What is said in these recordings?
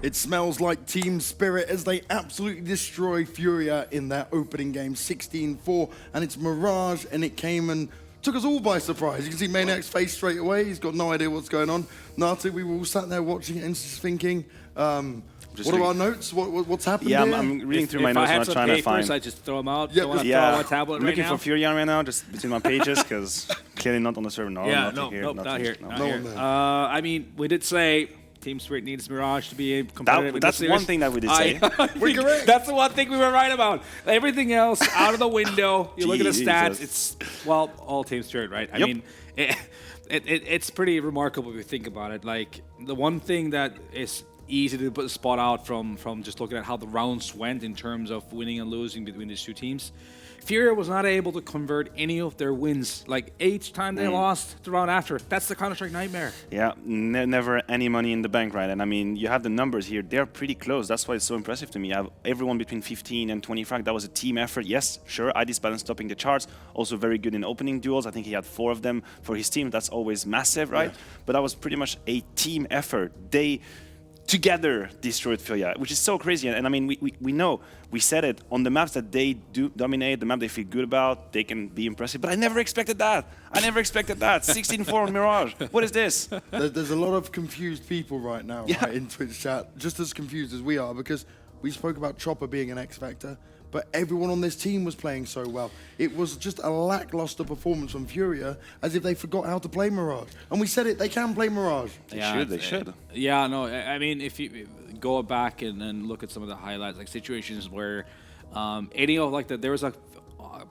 It smells like team spirit as they absolutely destroy FURIA in their opening game, 16-4, and it's Mirage, and it came and took us all by surprise. You can see Maniac's face straight away. He's got no idea what's going on. Natu, we were all sat there watching it and just thinking, what are our notes? What's happened here? I'm reading through my notes, not trying to find. I just throw them out. Yeah, Don't want to throw out a tablet I'm looking for FURIA right now, just between my pages, because clearly not on the server. No, yeah, not here. not here. No one there. I mean, we did say Team Spirit needs Mirage to be competitive. That's one thing that we did say. We're correct. That's the one thing we were right about. Everything else out of the window. You look at the stats. It's all Team Spirit, right? I mean, it's pretty remarkable if you think about it. Like the one thing that is easy to put a spot out from just looking at how the rounds went in terms of winning and losing between these two teams. FURIA was not able to convert any of their wins. Like each time they lost the round after. That's the Counter-Strike nightmare. Yeah, never any money in the bank, right? And I mean, you have the numbers here. They're pretty close. That's why it's so impressive to me. You have everyone between 15 and 20 frag. That was a team effort. Yes, sure, ID's balance topping the charts. Also very good in opening duels. I think he had 4 of them for his team. That's always massive, right? Yeah. But that was pretty much a team effort. They together destroyed FURIA, which is so crazy. And I mean, we know, we said it, on the maps that they do dominate, the map they feel good about, they can be impressive. But I never expected that. 16-4 on Mirage. What is this? There's a lot of confused people right now right, in Twitch chat, just as confused as we are, because we spoke about Chopper being an X Factor, but everyone on this team was playing so well. It was just a lackluster performance from FURIA, as if they forgot how to play Mirage. And we said it, they can play Mirage. They should. Yeah, no, I mean, if you go back and look at some of the highlights, like situations where any of, like, there was a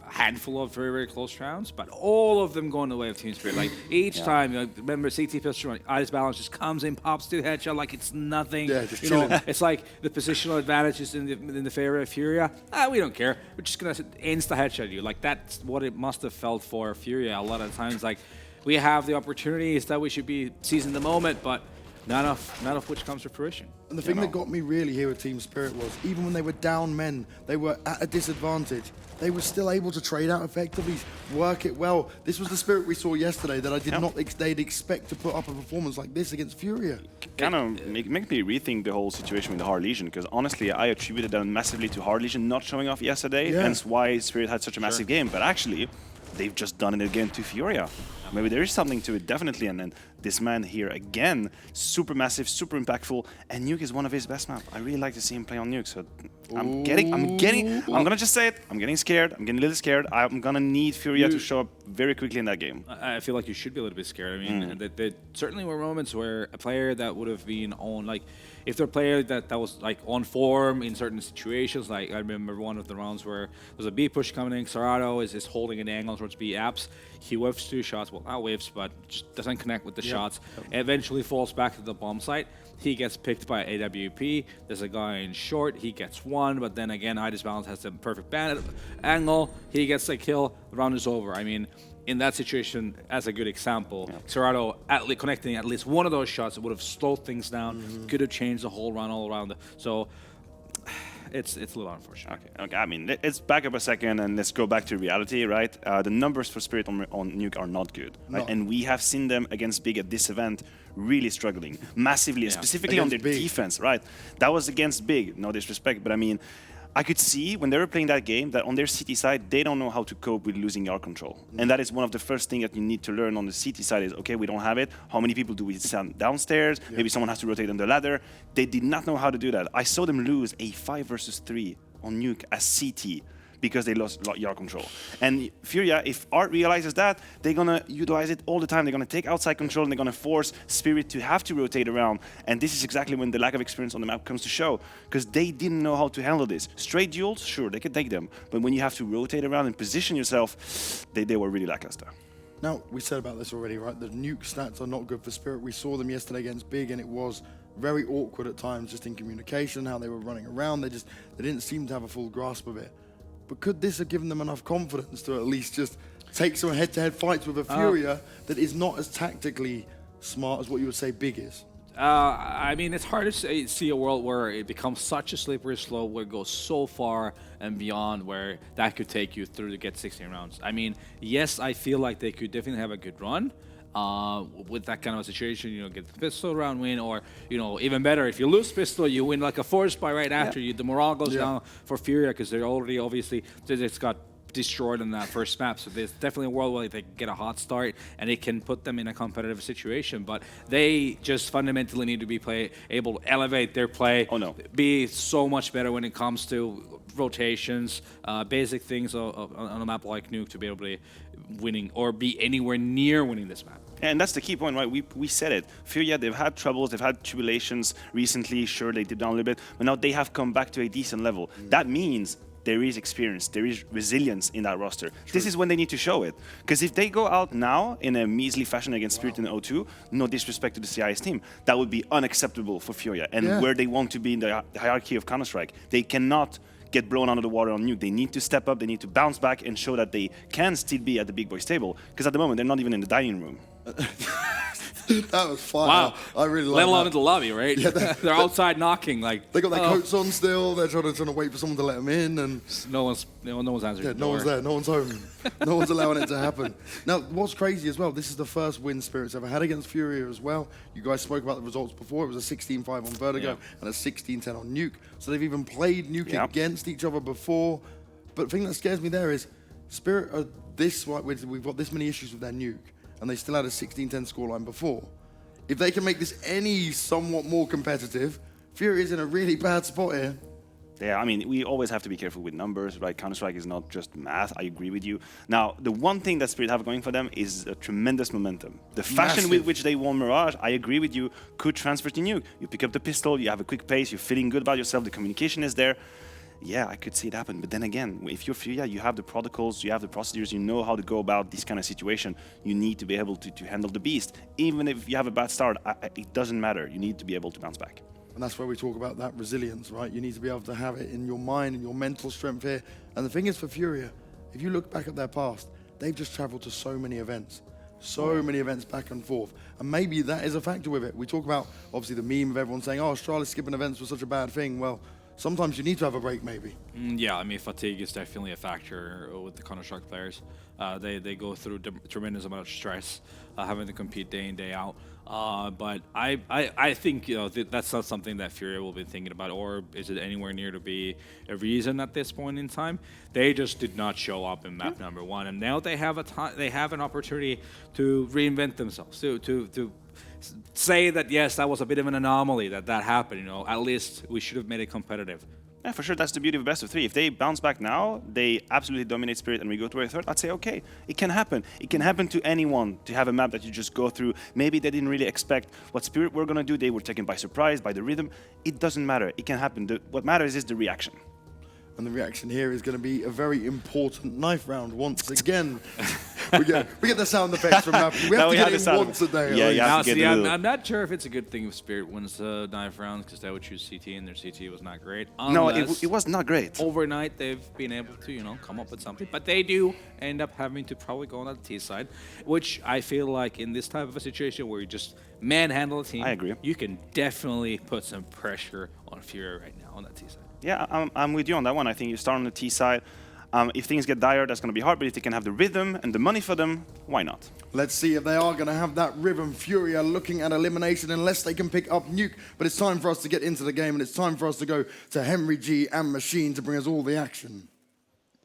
handful of very, very close rounds, but all of them going the way of Team Spirit. Like each time, you know, remember CT pistol, Ice Balance just comes in, pops to the headshot like it's nothing. Yeah, just chilling. It's like the positional advantage is in the favor of FURIA. We don't care. We're just gonna insta headshot you. Like that's what it must have felt for FURIA a lot of times. Like we have the opportunities that we should be seizing the moment, but none of which comes to fruition. And the thing that got me really here with Team Spirit was, even when they were down men, they were at a disadvantage. They were still able to trade out effectively, work it well. This was the Spirit we saw yesterday that I did not they'd expect to put up a performance like this against FURIA. Kind of make me rethink the whole situation with the Hard Legion, because honestly, I attributed that massively to Hard Legion not showing off yesterday, hence why Spirit had such a massive game. But actually, they've just done it again to FURIA. Maybe there is something to it, definitely. And then this man here again, super massive, super impactful, and Nuke is one of his best maps. I really like to see him play on Nuke. So I'm gonna just say it. I'm getting scared. I'm getting a little scared. I'm gonna need FURIA to show up very quickly in that game. I feel like you should be a little bit scared. I mean, there certainly were moments where a player that would have been on, like, if they're a player that was like on form in certain situations, like I remember one of the rounds where there's a B push coming in, Sarado is holding an angle towards B apps. He whiffs 2 shots, well, not whiffs, but just doesn't connect with the shots. Eventually falls back to the bomb site. He gets picked by AWP. There's a guy in short. He gets 1, but then again, Itis Balance has the perfect angle. He gets a kill. The round is over. I mean, in that situation, as a good example, Serrato connecting at least one of those shots would have slowed things down, could have changed the whole run all around. So it's a little unfortunate. Okay. I mean, let's back up a second and let's go back to reality, right? The numbers for Spirit on Nuke are not good, right? And we have seen them against Big at this event really struggling massively, specifically against on their defense, right? That was against Big, no disrespect, but I mean, I could see when they were playing that game that on their CT side, they don't know how to cope with losing yard control. And that is one of the first things that you need to learn on the CT side is, okay, we don't have it. How many people do we send downstairs? Maybe someone has to rotate on the ladder. They did not know how to do that. I saw them lose a 5 versus 3 on Nuke as CT because they lost yard control. And FURIA, if Art realizes that, they're gonna utilize it all the time. They're gonna take outside control and they're gonna force Spirit to have to rotate around. And this is exactly when the lack of experience on the map comes to show, because they didn't know how to handle this. Straight duels, sure, they could take them. But when you have to rotate around and position yourself, they were really lackluster. Now, we said about this already, right? The Nuke stats are not good for Spirit. We saw them yesterday against Big, and it was very awkward at times, just in communication, how they were running around. They didn't seem to have a full grasp of it. But could this have given them enough confidence to at least just take some head-to-head fights with a FURIA that is not as tactically smart as what you would say Big is? I mean, it's hard to see a world where it becomes such a slippery slope where it goes so far and beyond where that could take you through to get 16 rounds. I mean, yes, I feel like they could definitely have a good run. with that kind of a situation, you know, get the pistol round win, or, you know, even better, if you lose pistol, you win like a force buy right after. The morale goes down for FURIA because they're already obviously it's got destroyed in that first map. So there's definitely a world where they can get a hot start and it can put them in a competitive situation. But they just fundamentally need to be able to elevate their play. Be so much better when it comes to rotations, basic things on a map like Nuke to be able to winning or be anywhere near winning this map. And that's the key point, right? We said it. FURIA, they've had troubles, they've had tribulations recently. Sure, they dipped down a little bit, but now they have come back to a decent level. That means there is experience, there is resilience in that roster. This is when they need to show it. Because if they go out now in a measly fashion against Spirit in O2, no disrespect to the CIS team, that would be unacceptable for FURIA. And where they want to be in the hierarchy of Counter-Strike, they cannot get blown out of the water on Nuke. They need to step up, they need to bounce back and show that they can still be at the big boys table. Because at the moment, they're not even in the dining room. That was fine. Wow. I really like Let alone that. in the lobby, right? Yeah, they're outside knocking. Like they got their coats on still. They're trying to wait for someone to let them in, and no one's answering. Yeah, the no door. one's there. No one's home. No one's allowing it to happen. Now, what's crazy as well? This is the first win Spirit's ever had against FURIA as well. You guys spoke about the results before. It was a 16-5 on Vertigo and a 16-10 on Nuke. So they've even played Nuke against each other before. But the thing that scares me there is Spirit are this. We've got this many issues with their Nuke, and they still had a 16-10 scoreline before. If they can make this any somewhat more competitive, FURIA is in a really bad spot here. Yeah, I mean, we always have to be careful with numbers, right? Counter-Strike is not just math, I agree with you. Now, the one thing that Spirit have going for them is a tremendous momentum. The fashion with which they won Mirage, I agree with you, could transfer to Nuke. You pick up the pistol, you have a quick pace, you're feeling good about yourself, the communication is there. Yeah, I could see it happen. But then again, if you're FURIA, you have the protocols, you have the procedures, you know how to go about this kind of situation. You need to be able to handle the beast. Even if you have a bad start, it doesn't matter. You need to be able to bounce back. And that's where we talk about that resilience, right? You need to be able to have it in your mind and your mental strength here. And the thing is for FURIA, if you look back at their past, they've just traveled to so many events. So many events back and forth. And maybe that is a factor with it. We talk about, obviously, the meme of everyone saying, oh, Starladder skipping events was such a bad thing. Well, sometimes you need to have a break, maybe. Yeah, I mean, fatigue is definitely a factor with the Counter-Strike players. They go through a tremendous amount of stress, having to compete day in, day out. But I think, you know, that's not something that FURIA will be thinking about, or is it anywhere near to be a reason at this point in time? They just did not show up in map number one, and now they have an opportunity to reinvent themselves, to say that, yes, that was a bit of an anomaly that happened, you know, at least we should have made it competitive. Yeah, for sure, that's the beauty of best of three. If they bounce back now, they absolutely dominate Spirit and we go to a third, I'd say, okay, it can happen. It can happen to anyone to have a map that you just go through. Maybe they didn't really expect what Spirit were going to do. They were taken by surprise, by the rhythm. It doesn't matter. It can happen. What matters is the reaction. And the reaction here is going to be a very important knife round once again. we get the sound effects from Matthew. We have to get it once a day. Yeah, you have to get it. I'm not sure if it's a good thing if Spirit wins the knife rounds because they would choose CT and their CT was not great. No, it was not great. Overnight, they've been able to, you know, come up with something. But they do end up having to probably go on the T side, which I feel like in this type of a situation where you just manhandle a team, I agree. You can definitely put some pressure on FURIA right now on that T side. Yeah, I'm with you on that one. I think you start on the T side. If things get dire, that's going to be hard, but if they can have the rhythm and the money for them, why not? Let's see if they are going to have that rhythm. FURIA looking at elimination unless they can pick up Nuke. But it's time for us to get into the game, and it's time for us to go to Henry G and Machine to bring us all the action.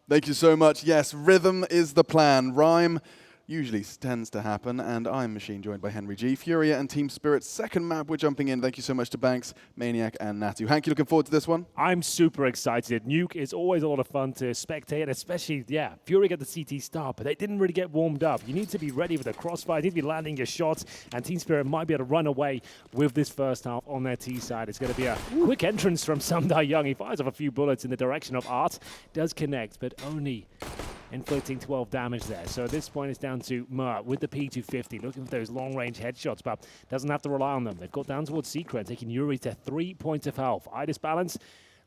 Thank you so much. Yes, rhythm is the plan. Rhyme usually tends to happen, and I'm Machine, joined by Henry G. FURIA and Team Spirit's second map, we're jumping in. Thank you so much to Banks, Maniac, and Natu. Hank, you looking forward to this one? I'm super excited. Nuke is always a lot of fun to spectate, especially, FURIA got the CT start, but they didn't really get warmed up. You need to be ready for the crossfire, you need to be landing your shots, and Team Spirit might be able to run away with this first half on their T side. It's going to be a quick entrance from Sundai Young. He fires off a few bullets in the direction of Art, does connect, but only inflicting 12 damage there. So at this point, it's down to Mer with the P250, looking for those long-range headshots, but doesn't have to rely on them. They've got down towards Secret, taking Yuri to 3 points of health. Idis Balance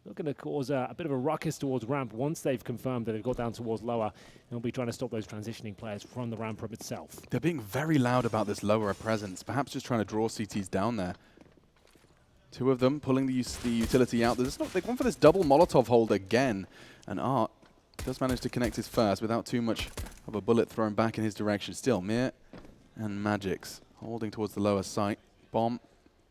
looking to cause a bit of a ruckus towards ramp once they've confirmed that they've got down towards lower. They'll be trying to stop those transitioning players from the ramp room itself. They're being very loud about this lower presence, perhaps just trying to draw CTs down there. Two of them pulling the utility out. They've gone for this double Molotov hold again, and Art does manage to connect his first without too much of a bullet thrown back in his direction. Still, Mir And Magic's holding towards the lower site. Bomb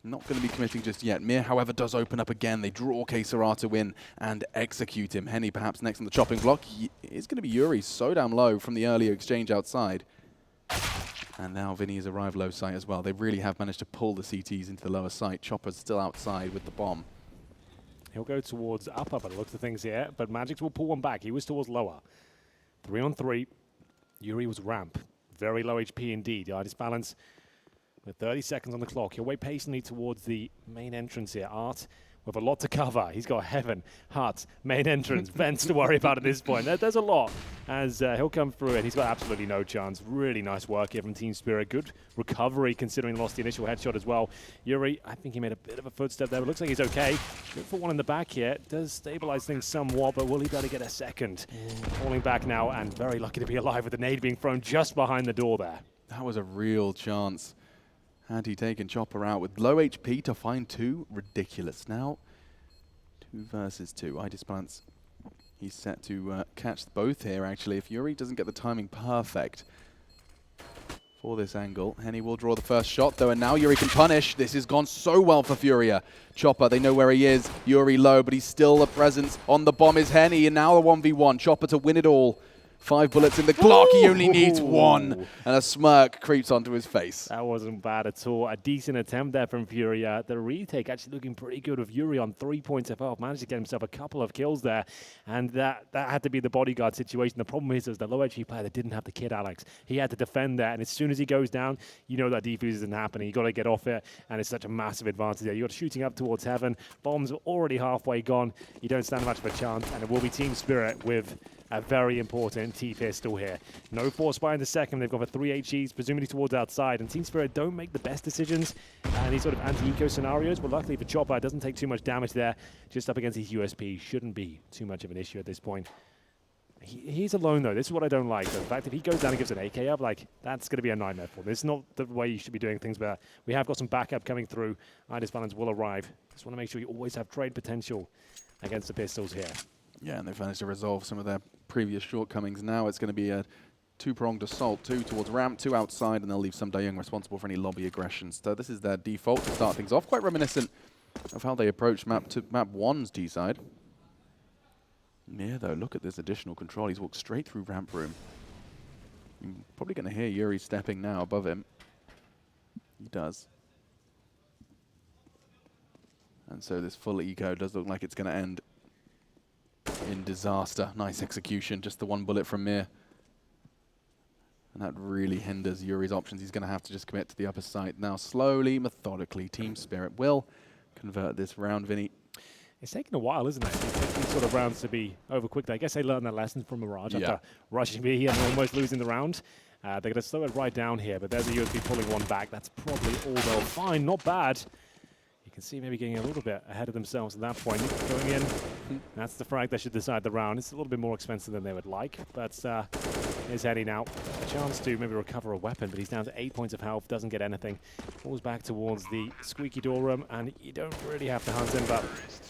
not going to be committing just yet. Mir, however, does open up again. They draw K-Serata in and execute him. Henny perhaps next on the chopping block. It's going to be Yuri so damn low from the earlier exchange outside. And now Vinny has arrived low site as well. They really have managed to pull the CTs into the lower site. Chopper's still outside with the bomb. He'll go towards upper by the looks of things here, but Magix will pull one back. He was towards lower. 3-on-3. Yuri was ramp. Very low HP indeed. Artist balance with 30 seconds on the clock. He'll wait patiently towards the main entrance here. Art with a lot to cover. He's got Heaven, Hut, main entrance, Vents to worry about at this point. There's a lot as he'll come through and he's got absolutely no chance. Really nice work here from Team Spirit. Good recovery considering he lost the initial headshot as well. Yuri, I think he made a bit of a footstep there, but looks like he's okay. Good for one in the back here. Does stabilize things somewhat, but will he be able to get a second? Falling back now and very lucky to be alive with the nade being thrown just behind the door there. That was a real chance. Had he taken Chopper out with low HP to find 2, ridiculous. Now, 2 versus 2. Balance. He's set to catch both here, actually. If Yuri doesn't get the timing perfect for this angle, Henny will draw the first shot, though, and now Yuri can punish. This has gone so well for FURIA. Chopper, they know where he is. Yuri low, but he's still a presence. On the bomb is Henny, and now the 1v1. Chopper to win it all. 5 bullets in the clock, he only needs 1. And a smirk creeps onto his face. That wasn't bad at all. A decent attempt there from FURIA. The retake actually looking pretty good with Yuri on 3 points of health. Managed to get himself a couple of kills there. And that had to be the bodyguard situation. The problem is the low HP player that didn't have the kit, Alex. He had to defend that. And as soon as he goes down, you know that defuse isn't happening. You got to get off it. And it's such a massive advantage there. You're shooting up towards Heaven. Bombs are already halfway gone. You don't stand much of a chance. And it will be Team Spirit with a very important T-pistol here. No force fire in the second. They've got the 3 HEs, presumably towards outside. And Team Spirit don't make the best decisions in these sort of anti-eco scenarios. But luckily for Chopper, it doesn't take too much damage there. Just up against his USP. Shouldn't be too much of an issue at this point. He's alone, though. This is what I don't like. So, in fact, if he goes down and gives an AK up, that's going to be a nightmare for him. This is not the way you should be doing things, but we have got some backup coming through. Idis Balance will arrive. Just want to make sure you always have trade potential against the pistols here. Yeah, and they've managed to resolve some of their previous shortcomings. Now it's going to be a 2-pronged assault, 2 towards ramp, 2 outside, and they'll leave some Young responsible for any lobby aggressions. So this is their default to start things off, quite reminiscent of how they approached map 1's D side. Yeah, though, look at this additional control. He's walked straight through ramp room. You're probably going to hear Yuri stepping now above him. He does. And so this full eco does look like it's going to end in disaster. Nice execution, just the 1 bullet from Mir. And that really hinders Yuri's options. He's going to have to just commit to the upper site. Now, slowly, methodically, Team Spirit will convert this round, Vinny. It's taken a while, isn't it? These sort of rounds to be over quickly. I guess they learned their lesson from Mirage after rushing B and almost losing the round. They're going to slow it right down here, but there's a USB pulling 1 back. That's probably all they'll find. Not bad. You can see maybe getting a little bit ahead of themselves at that point. Going in, that's the frag that should decide the round. It's a little bit more expensive than they would like, but here's Henny now. A chance to maybe recover a weapon, but he's down to 8 points of health, doesn't get anything. Falls back towards the squeaky door room, and you don't really have to hunt him, but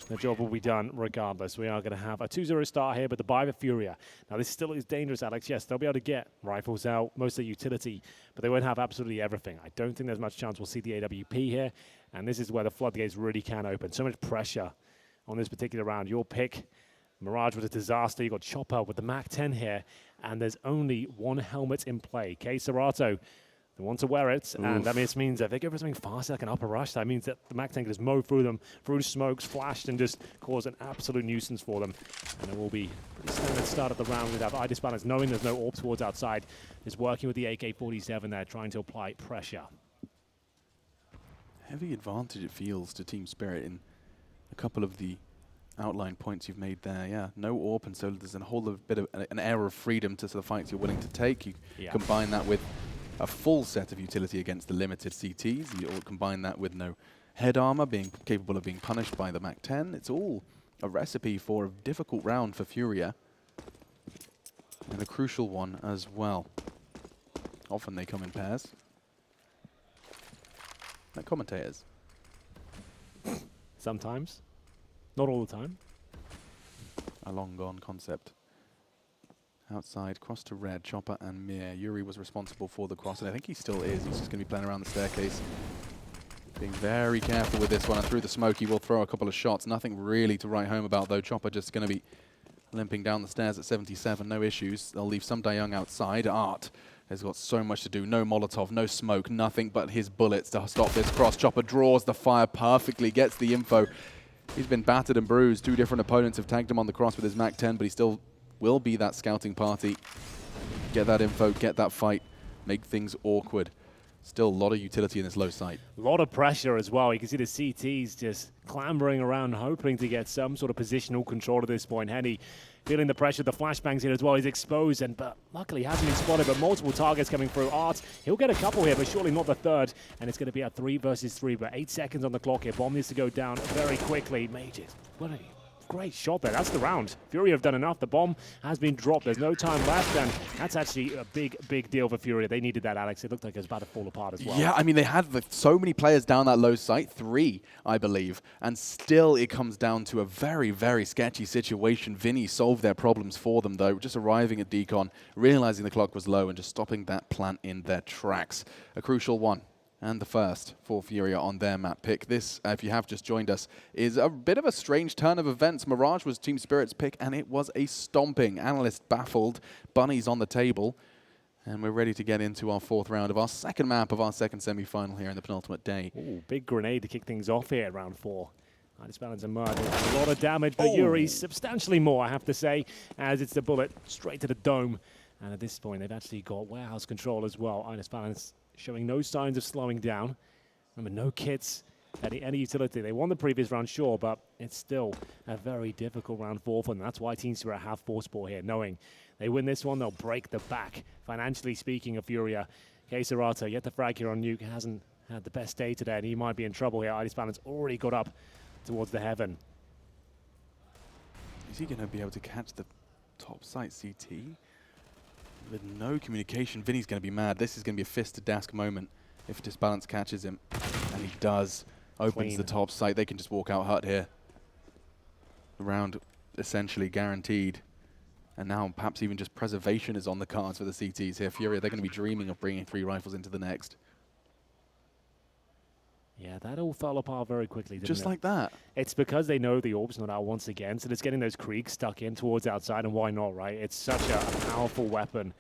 the job will be done regardless. We are going to have a 2-0 start here, but the buy for FURIA. Now, this still is dangerous, Alex. Yes, they'll be able to get rifles out, most of the utility, but they won't have absolutely everything. I don't think there's much chance we'll see the AWP here, and this is where the floodgates really can open. So much pressure on this particular round. Your pick, Mirage was a disaster. You got Chopper with the MAC-10 here, and there's only 1 helmet in play. K-Serata, they want to wear it, and that means that if they go for something faster, like an upper rush, that means that the MAC-10 can just mow through them, through smokes, flashed, and just cause an absolute nuisance for them. And it will be a pretty standard start of the round with Idis Balance, knowing there's no AWP towards outside, is working with the AK-47 there, trying to apply pressure. Heavy advantage it feels to Team Spirit in a couple of the outline points you've made there. Yeah, no AWP, and so there's a whole bit of an air of freedom to the fights you're willing to take. You combine that with a full set of utility against the limited CTs. You combine that with no head armor, being capable of being punished by the MAC-10. It's all a recipe for a difficult round for FURIA, and a crucial one as well. Often they come in pairs. Like commentators. Sometimes. Not all the time. A long gone concept. outside, cross to red, Chopper and Mir. Yuri was responsible for the cross, and I think he still is. He's just going to be playing around the staircase. Being very careful with this one, and through the smoke he will throw a couple of shots. Nothing really to write home about, though. Chopper just going to be limping down the stairs at 77, no issues. They'll leave some Young outside. Art has got so much to do. No Molotov, no smoke, nothing but his bullets to stop this cross. Chopper draws the fire perfectly, gets the info. He's been battered and bruised. Two different opponents have tagged him on the cross with his MAC-10, but he still will be that scouting party. Get that info, get that fight, make things awkward. Still a lot of utility in this low site. A lot of pressure as well. You can see the CTs just clambering around, hoping to get some sort of positional control at this point. Henny feeling the pressure, the flashbangs here as well. He's exposed, but luckily hasn't been spotted, but multiple targets coming through. Art, he'll get a couple here, but surely not the third. And it's going to be a 3 versus 3, but 8 seconds on the clock here. Bomb needs to go down very quickly. Mages, what a great shot there. That's the round. FURIA have done enough. The bomb has been dropped. There's no time left, and that's actually a big deal for FURIA. They needed that, Alex. It looked like it was about to fall apart as well. Yeah, I mean, they had so many players down that low site, 3, I believe, and still it comes down to a very sketchy situation. Vinny solved their problems for them, though, just arriving at Decon, realizing the clock was low, and just stopping that plant in their tracks. A crucial one. And the first for FURIA on their map pick. This, if you have just joined us, is a bit of a strange turn of events. Mirage was Team Spirit's pick, and it was a stomping. Analyst baffled. Bunny's on the table. And we're ready to get into our 4th round of our second map of our second semi-final here in the penultimate day. Ooh, big grenade to kick things off here at round 4. This balance and mud. A lot of damage, but Yuri substantially more, I have to say, as it's the bullet straight to the dome. And at this point, they've actually got warehouse control as well. Idis Balance showing no signs of slowing down. Remember, no kits, any utility. They won the previous round, sure, but it's still a very difficult round 4 for them. That's why Team Spirit have force ball here, knowing they win this one, they'll break the back. Financially speaking of FURIA, Keserato, yet the frag here on Nuke, hasn't had the best day today, and he might be in trouble here. Idis Balance already got up towards the heaven. Is he going to be able to catch the top site CT? With no communication, Vinny's going to be mad. This is going to be a fist to Dask moment if Disbalance catches him. And he does. Opens the top site. They can just walk out hut here. The round essentially guaranteed. And now perhaps even just preservation is on the cards for the CTs here. FURIA, they're going to be dreaming of bringing 3 rifles into the next. Yeah, that all fell apart very quickly, didn't it? Just like that. It's because they know the orb's not out once again, so it's getting those Kriegs stuck in towards outside, and why not, right? It's such a powerful weapon,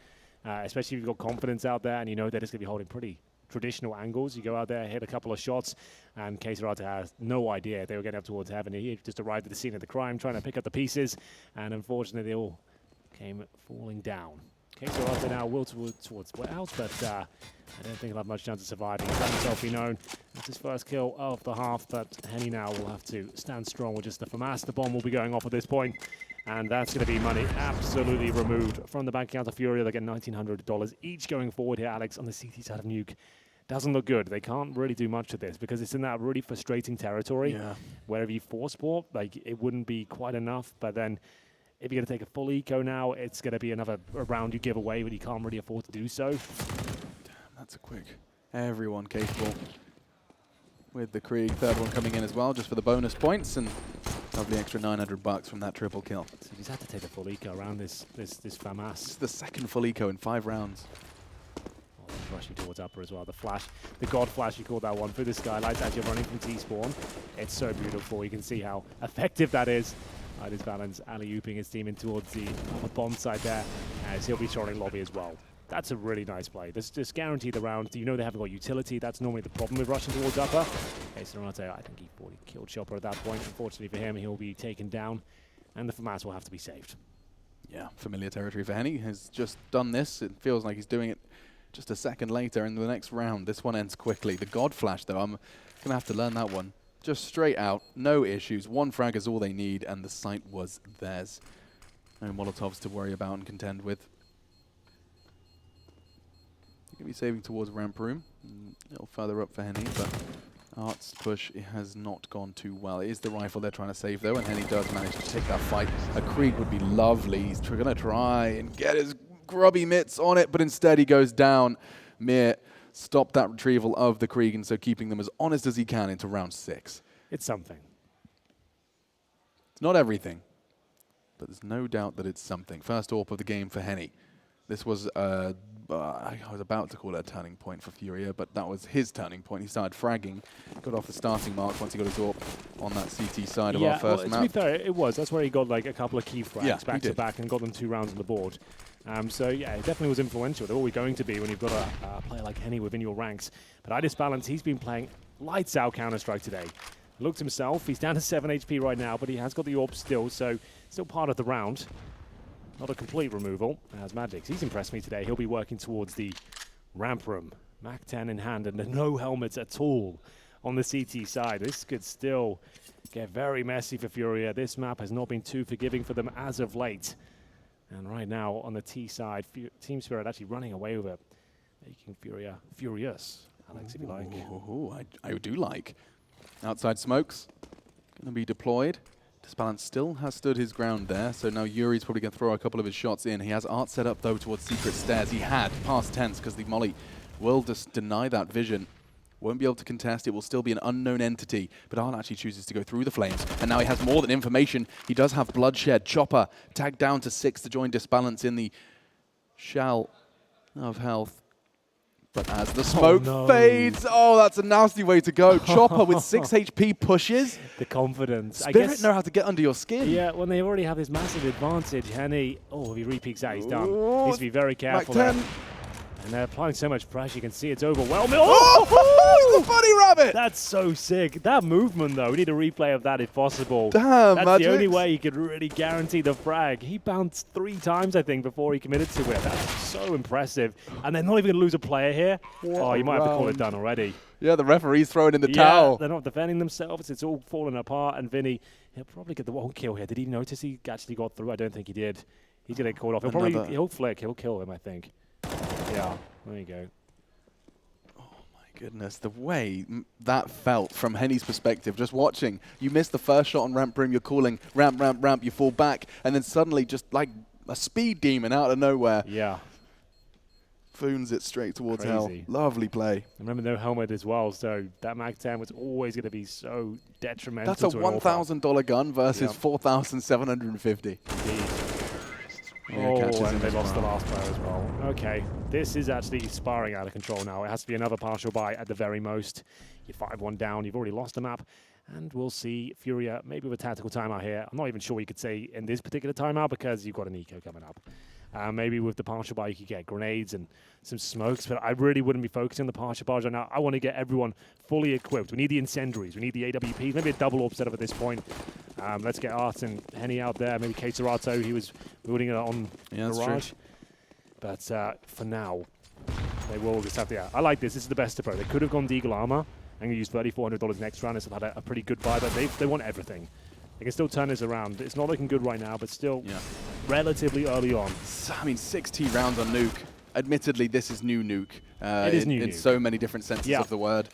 especially if you've got confidence out there and you know that it's going to be holding pretty traditional angles. You go out there, hit a couple of shots, and Keserato has no idea they were getting up towards heaven. He just arrived at the scene of the crime, trying to pick up the pieces, and unfortunately they all came falling down. Keserato now will towards warehouse, but I don't think he'll have much chance of surviving. He's let himself be known. That's his first kill of the half, but Henny now will have to stand strong with just the FAMAS. The bomb will be going off at this point, and that's going to be money absolutely removed from the bank account of FURIA. They get $1,900 each going forward here, Alex, on the CT side of Nuke. Doesn't look good. They can't really do much of this because it's in that really frustrating territory where if you force sport, like, it wouldn't be quite enough, but then if you're going to take a full eco now, it's going to be another round you give away, but you can't really afford to do so. Damn, that's a quick. Everyone capable. With the Krieg, third one coming in as well, just for the bonus points, and lovely extra $900 from that triple kill. So he's had to take the full eco around this FAMAS. It's the second full eco in 5 rounds. Oh, rushing towards upper as well. The flash, the God flash, you call that one, through the skylights as you're running from T-spawn. It's so beautiful. You can see how effective that is. Idis Balance alley-ooping his team in towards the upper bomb side there, as he'll be shorting lobby as well. That's a really nice play. This just guaranteed the round. You know they haven't got utility. That's normally the problem with rushing towards upper. Keserato, I think he already killed Chopper at that point. Unfortunately for him, he'll be taken down, and the FAMAS will have to be saved. Yeah, familiar territory for Henny. Has just done this. It feels like he's doing it just a second later in the next round. This one ends quickly. The God Flash, though, I'm going to have to learn that one. Just straight out, no issues. 1 frag is all they need, and the site was theirs. No Molotovs to worry about and contend with. Going to be saving towards ramp room. A little further up for Henny, but Art's push has not gone too well. It is the rifle they're trying to save, though, and Henny does manage to take that fight. A Krieg would be lovely. He's going to try and get his grubby mitts on it, but instead he goes down. Mir stopped that retrieval of the Krieg, and so keeping them as honest as he can into round 6. It's something. It's not everything, but there's no doubt that it's something. First AWP of the game for Henny. This was, I was about to call it a turning point for Furia, but that was his turning point. He started fragging, got off the starting mark once he got his AWP on that CT side of our first map. To be fair, it was. That's where he got like a couple of key frags back to did. back and got them 2 rounds on the board. So yeah, it definitely was influential. They're always going to be when you've got a player like Henny within your ranks. But iDisbalance, he's been playing lights out Counter-Strike today. Looked himself, he's down to 7 HP right now, but he has got the AWP still, so still part of the round. Not a complete removal, as Magix. He's impressed me today. He'll be working towards the ramp room. Mac 10 in hand and no helmets at all on the CT side. This could still get very messy for Furia. This map has not been too forgiving for them as of late. And right now on the T side, Team Spirit actually running away with it, making Furia furious. Alex, if you like. I do like. Outside smokes, going to be deployed. Disbalance still has stood his ground there, so now Yuri's probably going to throw a couple of his shots in. He has art set up, though, towards secret stairs. He had past tense, because the molly will just deny that vision. Won't be able to contest. It will still be an unknown entity, but Art actually chooses to go through the flames. And now he has more than information. He does have bloodshed. Chopper tagged down to 6 to join Disbalance in the shell of health. But as the smoke fades, that's a nasty way to go. Chopper with 6 HP pushes. The confidence. Spirit I guess know how to get under your skin. Yeah, when they already have this massive advantage, Henny, if he re-peeks out, he's done. Needs to be very careful there. And they're applying so much pressure, you can see it's overwhelming. Oh, the bunny rabbit! That's so sick. That movement, though, we need a replay of that if possible. Damn, That's the only way you could really guarantee the frag. He bounced 3 times, I think, before he committed to it. That's so impressive. And they're not even going to lose a player here. You might have to call it done already. Yeah, the referee's throwing in the towel. They're not defending themselves. It's all falling apart. And Vinny, he'll probably get the one kill here. Did he notice he actually got through? I don't think he did. He's going to get called off. He'll flick. He'll kill him, I think. Yeah, there you go. Oh my goodness, the way that felt from Henny's perspective, just watching. You miss the first shot on ramp room, you're calling ramp, ramp, ramp, you fall back, and then suddenly just like a speed demon out of nowhere. Yeah. Foons it straight towards hell. Lovely play. Remember, no helmet as well, so that Mag 10 was always going to be so detrimental. That's a $1,000 gun versus $4,750. Indeed. And they lost the last player as well. Okay, this is actually spiraling out of control now. It has to be another partial buy at the very most. You're 5-1 down, you've already lost the map. And we'll see Furia maybe with a tactical timeout here. I'm not even sure you could say in this particular timeout because you've got an eco coming up. Maybe with the partial buy you could get grenades and some smokes, but I really wouldn't be focusing on the partial buys right now. I want to get everyone fully equipped. We need the incendiaries, we need the AWPs, maybe a double AWP setup at this point. Let's get Art and Henny out there, maybe Keserato, he was building it on Mirage. But for now, they will just have to, I like this is the best approach. They could have gone Deagle Armor and used $3,400 next round. It's had a pretty good buy, but they want everything. They can still turn this around. It's not looking good right now, but still relatively early on. I mean, 6T rounds on Nuke. Admittedly, this is new Nuke. It is new in Nuke. So many different senses of the word.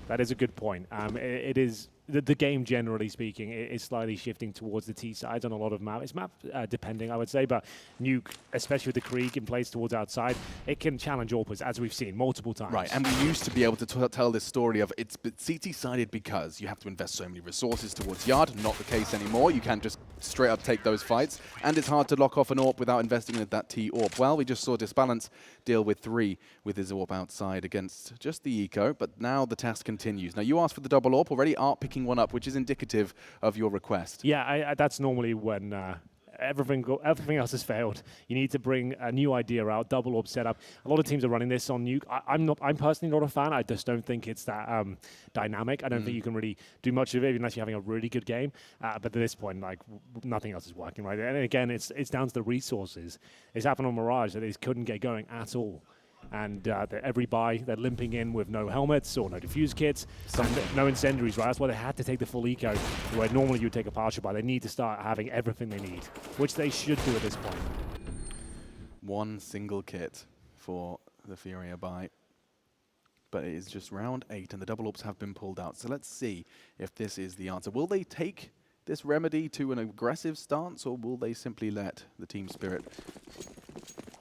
That is a good point. It is the game, generally speaking, is slightly shifting towards the T sides on a lot of maps. It's map depending, I would say, but Nuke, especially with the Krieg in place towards outside, it can challenge AWPers, as we've seen multiple times. Right, and we used to be able to tell this story of it's CT-sided because you have to invest so many resources towards Yard. Not the case anymore. You can't just straight up take those fights, and it's hard to lock off an AWP without investing in that T AWP. Well, we just saw Disbalance deal with 3 with his AWP outside against just the eco, but now the test continues. Now, you asked for the double AWP already. Art picking one up, which is indicative of your request. Yeah, that's normally when everything else has failed. You need to bring a new idea out, double AWP setup. A lot of teams are running this on Nuke. I'm personally not a fan. I just don't think it's that dynamic. I don't think you can really do much of it unless you're having a really good game. But at this point, like nothing else is working right. And again, it's down to the resources. It's happened on Mirage that they couldn't get going at all. And every buy, they're limping in with no helmets or no defuse kits, no incendiaries, right? That's why they had to take the full eco, where normally you would take a partial buy. They need to start having everything they need, which they should do at this point. One single kit for the Furia buy, but it is just round 8, and the double AWPs have been pulled out. So let's see if this is the answer. Will they take this remedy to an aggressive stance, or will they simply let the team spirit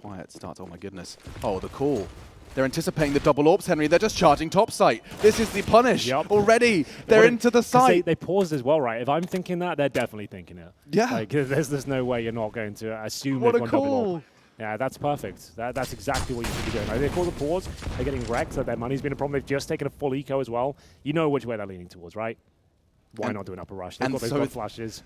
quiet start? Oh my goodness. Oh, the call They're anticipating the double orbs, Henry. They're just charging top site. This is the punish Yep. already. They're into the site. They paused as well, right? If I'm thinking that, they're definitely thinking it. Yeah. Like, there's no way you're not going to assume What they've a gone double call. orb. Yeah, that's perfect. That's exactly what you should be doing. Like, they call the pause. They're getting wrecked. So their money's been a problem. They've just taken a full eco as well. You know which way they're leaning towards, right? Why not do an upper rush? They've got those blood flashes.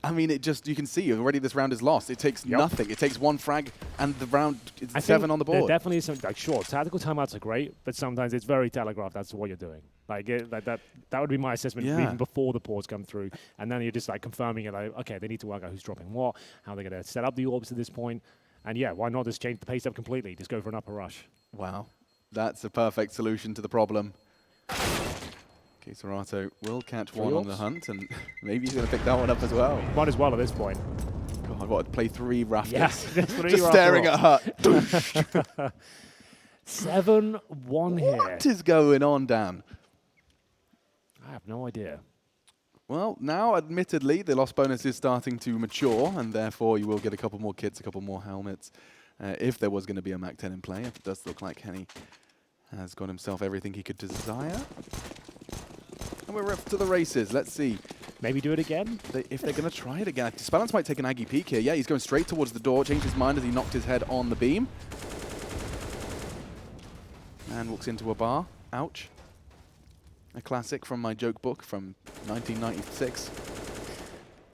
I mean, you can see already this round is lost. It takes nothing. It takes one frag and the round is 7 on the board. There definitely is some, like, sure, tactical timeouts are great, but sometimes it's very telegraphed as to what you're doing. Like, that would be my assessment even before the pause come through. And then you're just like confirming it, like, okay, they need to work out who's dropping what, how they're going to set up the orbs at this point. And yeah, why not just change the pace up completely? Just go for an upper rush. Wow. That's a perfect solution to the problem. Serato will catch one on the hunt, and maybe he's going to pick that one up as well. Might as well at this point. God, what, play 3 rafters? Yes, three just staring at Hut. 7-1 here. What is going on, Dan? I have no idea. Well, now, admittedly, the loss bonus is starting to mature, and therefore you will get a couple more kits, a couple more helmets, if there was going to be a Mac 10 in play. It does look like Henny has got himself everything he could desire. And we're off to the races. Let's see. Maybe do it again? If they're going to try it again. Disbalance might take an Aggie peek here. Yeah, he's going straight towards the door. Changed his mind as he knocked his head on the beam. And walks into a bar. Ouch. A classic from my joke book from 1996.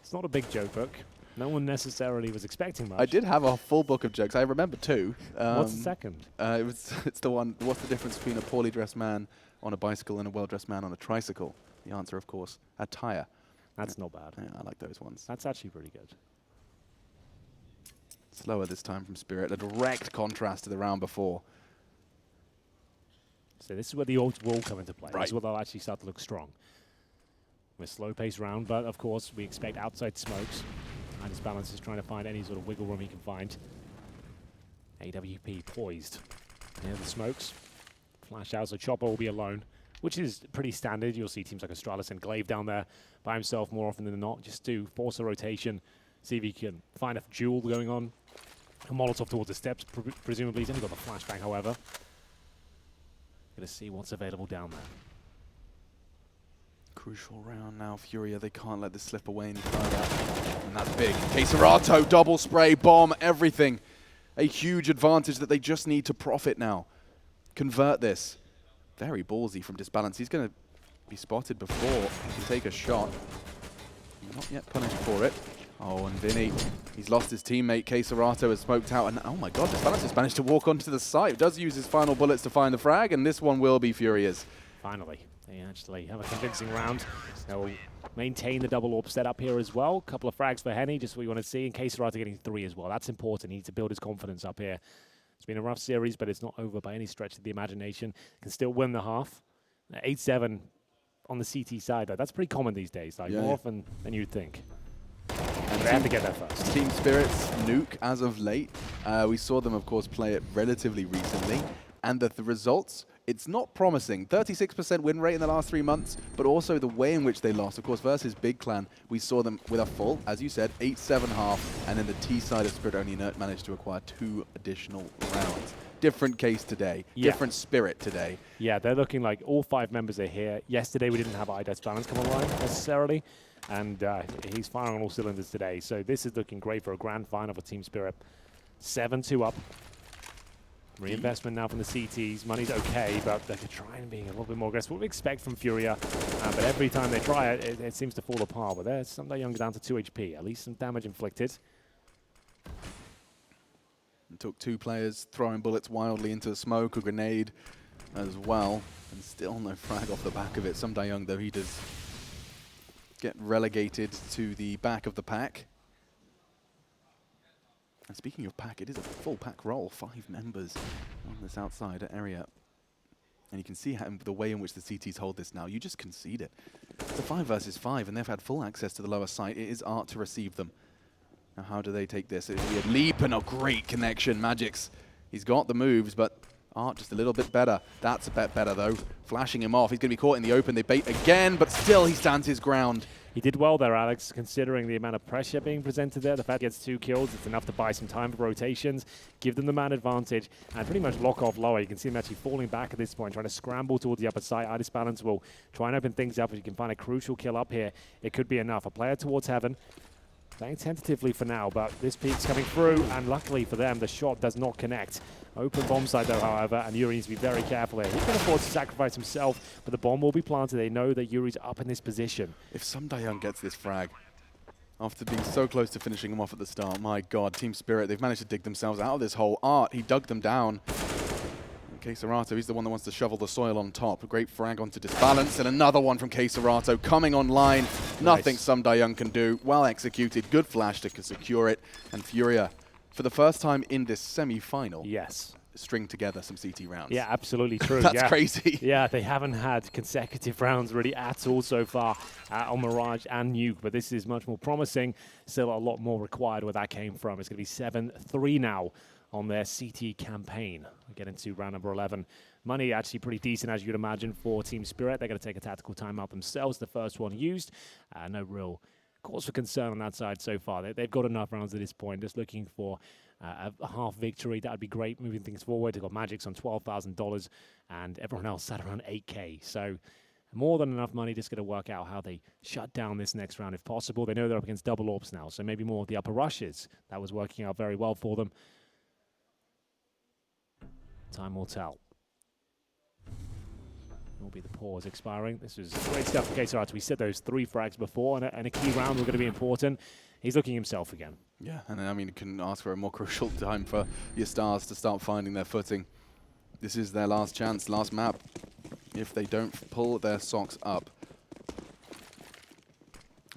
It's not a big joke book. No one necessarily was expecting much. I did have a full book of jokes. I remember 2. What's the second? It's the one, what's the difference between a poorly dressed man on a bicycle and a well-dressed man on a tricycle? The answer, of course, attire. That's not bad. Yeah, I like those ones. That's actually pretty good. Slower this time from Spirit. A direct contrast to the round before. So this is where the orbs will come into play. Right. This is where they'll actually start to look strong. We're slow-paced round, but of course we expect outside smokes. And his balance is trying to find any sort of wiggle room he can find. AWP poised near the smokes. Flash out, so Chopper will be alone, which is pretty standard. You'll see teams like Starladder and Glaive down there by himself more often than not, just to force a rotation, see if he can find a duel going on. A Molotov towards the steps, presumably. He's only got the flashbang, however. Going to see what's available down there. Crucial round now, Furia. They can't let this slip away any further. And that's big. Serato, double spray, bomb, everything. A huge advantage that they just need to profit now. Convert this. Very ballsy from Disbalance. He's going to be spotted before he can take a shot. Not yet punished for it. Oh, and Vinny, he's lost his teammate. Serato has smoked out. And oh my god, Disbalance has managed to walk onto the site. Does use his final bullets to find the frag, and this one will be Furia's. Finally, they actually have a convincing round. They'll maintain the double orb setup here as well. Couple of frags for Henny, just what you want to see. And Serato getting 3 as well. That's important. He needs to build his confidence up here. It's been a rough series, but it's not over by any stretch of the imagination. Can still win the half. 8-7 on the CT side, though. That's pretty common these days, like more often than you'd think. And they have to get there first. Team Spirit's Nuke, as of late. We saw them, of course, play it relatively recently. And the results, it's not promising. 36% win rate in the last 3 months, but also the way in which they lost. Of course, versus Big Clan, we saw them with a full, as you said, 8-7 half, and then the T side of Spirit only managed to acquire 2 additional rounds. Different case today, different Spirit today. Yeah, they're looking like all 5 members are here. Yesterday, we didn't have IDES Balance come online necessarily, and he's firing on all cylinders today. So this is looking great for a grand final for Team Spirit. 7-2 up. Reinvestment now from the CTs. Money's okay, but they could try and be a little bit more aggressive. What we expect from Furia, but every time they try it, it seems to fall apart. But there's somebody young down to 2 HP. At least some damage inflicted. It took 2 players throwing bullets wildly into smoke, a grenade as well, and still no frag off the back of it. Some Young, though, he does get relegated to the back of the pack. And speaking of pack, it is a full pack roll, 5 members on this outside area. And you can see how, the way in which the CTs hold this now. You just concede it. It's a 5 versus 5, and they've had full access to the lower site. It is art to receive them. Now, how do they take this? It'll be a leap and a great connection. Magix, he's got the moves, but Art just a little bit better. That's a bit better, though. Flashing him off. He's going to be caught in the open. They bait again, but still he stands his ground. He did well there, Alex, considering the amount of pressure being presented there. The fact he gets 2 kills, it's enough to buy some time for rotations, give them the man advantage, and pretty much lock off lower. You can see him actually falling back at this point, trying to scramble towards the upper side. Itis Balance will try and open things up. If you can find a crucial kill up here, it could be enough. A player towards heaven. Playing tentatively for now, but this peek's coming through, and luckily for them, the shot does not connect. Open bomb side though, however, and Yuri needs to be very careful here. He can afford to sacrifice himself, but the bomb will be planted. They know that Yuri's up in this position. If Sumdayoung gets this frag, after being so close to finishing him off at the start, my God, Team Spirit, they've managed to dig themselves out of this hole. Art, he dug them down. Keisarato, he's the one that wants to shovel the soil on top. A great frag onto Disbalance, and another one from Keisarato coming online. Nothing Sumdayoung can do. Well executed, good flash to secure it. And FURIA, for the first time in this semi-final, Yes. string together some CT rounds. Yeah, absolutely true. That's yeah. crazy. Yeah, they haven't had consecutive rounds really at all so far on Mirage and Nuke, but this is much more promising. Still a lot more required where that came from. It's going to be 7-3 now on their CT campaign. We get into round number 11. Money actually pretty decent, as you'd imagine, for Team Spirit. They're going to take a tactical timeout themselves, the first one used. No real cause for concern on that side so far. They've got enough rounds at this point, just looking for a half victory. That would be great, moving things forward. They've got Magic's on $12,000, and everyone else sat around 8K. So more than enough money, just going to work out how they shut down this next round if possible. They know they're up against double AWPs now, so maybe more of the upper rushes. That was working out very well for them. Time will tell. Will be the pause expiring. This was great stuff for Keisarato. We said those 3 frags before, and a key round were going to be important. He's looking himself again. Yeah, and I mean, you can ask for a more crucial time for your stars to start finding their footing. This is their last chance, last map. If they don't pull their socks up.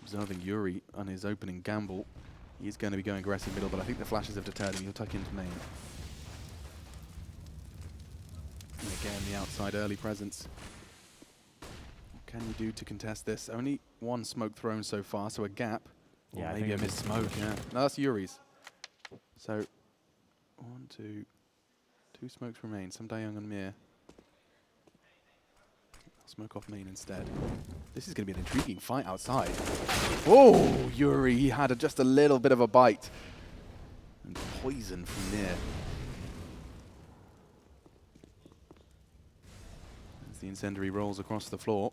Observing Yuri on his opening gamble. He's going to be going aggressive middle, but I think the flashes have deterred him. He'll tuck into main. And again, the outside early presence. What can you do to contest this? Only 1 smoke thrown so far, so a gap. Yeah, or maybe a missed smoke, yeah. No, that's Yuri's. So, 1, 2, 2 smokes remain. Sumdayoung and Mir. Smoke off main instead. This is going to be an intriguing fight outside. Oh, Yuri, he had just a little bit of a bite. And poison from Mir. As the incendiary rolls across the floor.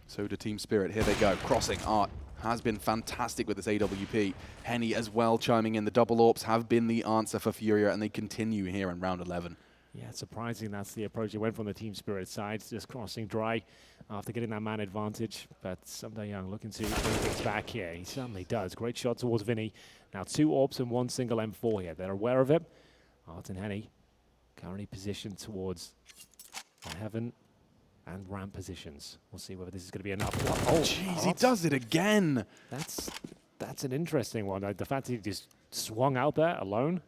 So do Team Spirit. Here they go. Crossing. Art has been fantastic with this AWP. Henny as well chiming in. The double AWPs have been the answer for FURIA, and they continue here in round 11. Yeah, it's surprising that's the approach they went from the Team Spirit side, just crossing dry after getting that man advantage. But Sumdayoung looking to bring things back here. He certainly does. Great shot towards Vinny. Now 2 AWPs and 1 single M4 here. They're aware of it. Art and Henny currently positioned towards heaven and ramp positions. We'll see whether this is going to be enough. Oh, jeez, he does it again. That's an interesting one. The fact that he just swung out there alone.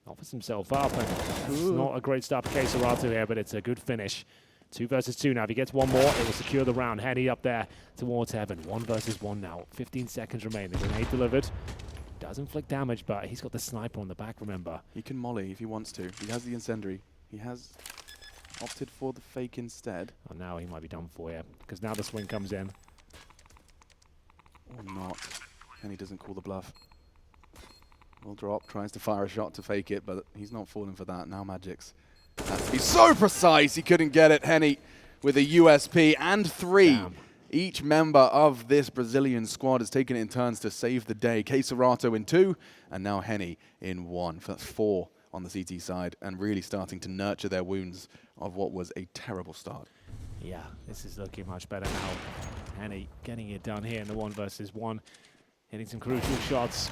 Offers himself up, and it's not a great start for Keisarato here, but it's a good finish. 2 versus 2 now. If he gets 1 more, it will secure the round. Henny up there towards heaven. 1 versus 1 now. 15 seconds remain. The grenade delivered. Does inflict damage, but he's got the sniper on the back, remember. He can molly if he wants to. He has the incendiary. He has opted for the fake instead. Oh, now he might be done for, yeah, because now the swing comes in. Or not. Henny doesn't call the bluff. Will drop, tries to fire a shot to fake it, but he's not falling for that. Now Magic's has to be so precise, he couldn't get it. Henny with a USP and 3. Damn. Each member of this Brazilian squad has taken it in turns to save the day. Keisarato in 2, and now Henny in 1. That's 4 on the CT side, and really starting to nurture their wounds of what was a terrible start. Yeah, this is looking much better now. Henny getting it done here in the 1 versus 1. Hitting some crucial shots.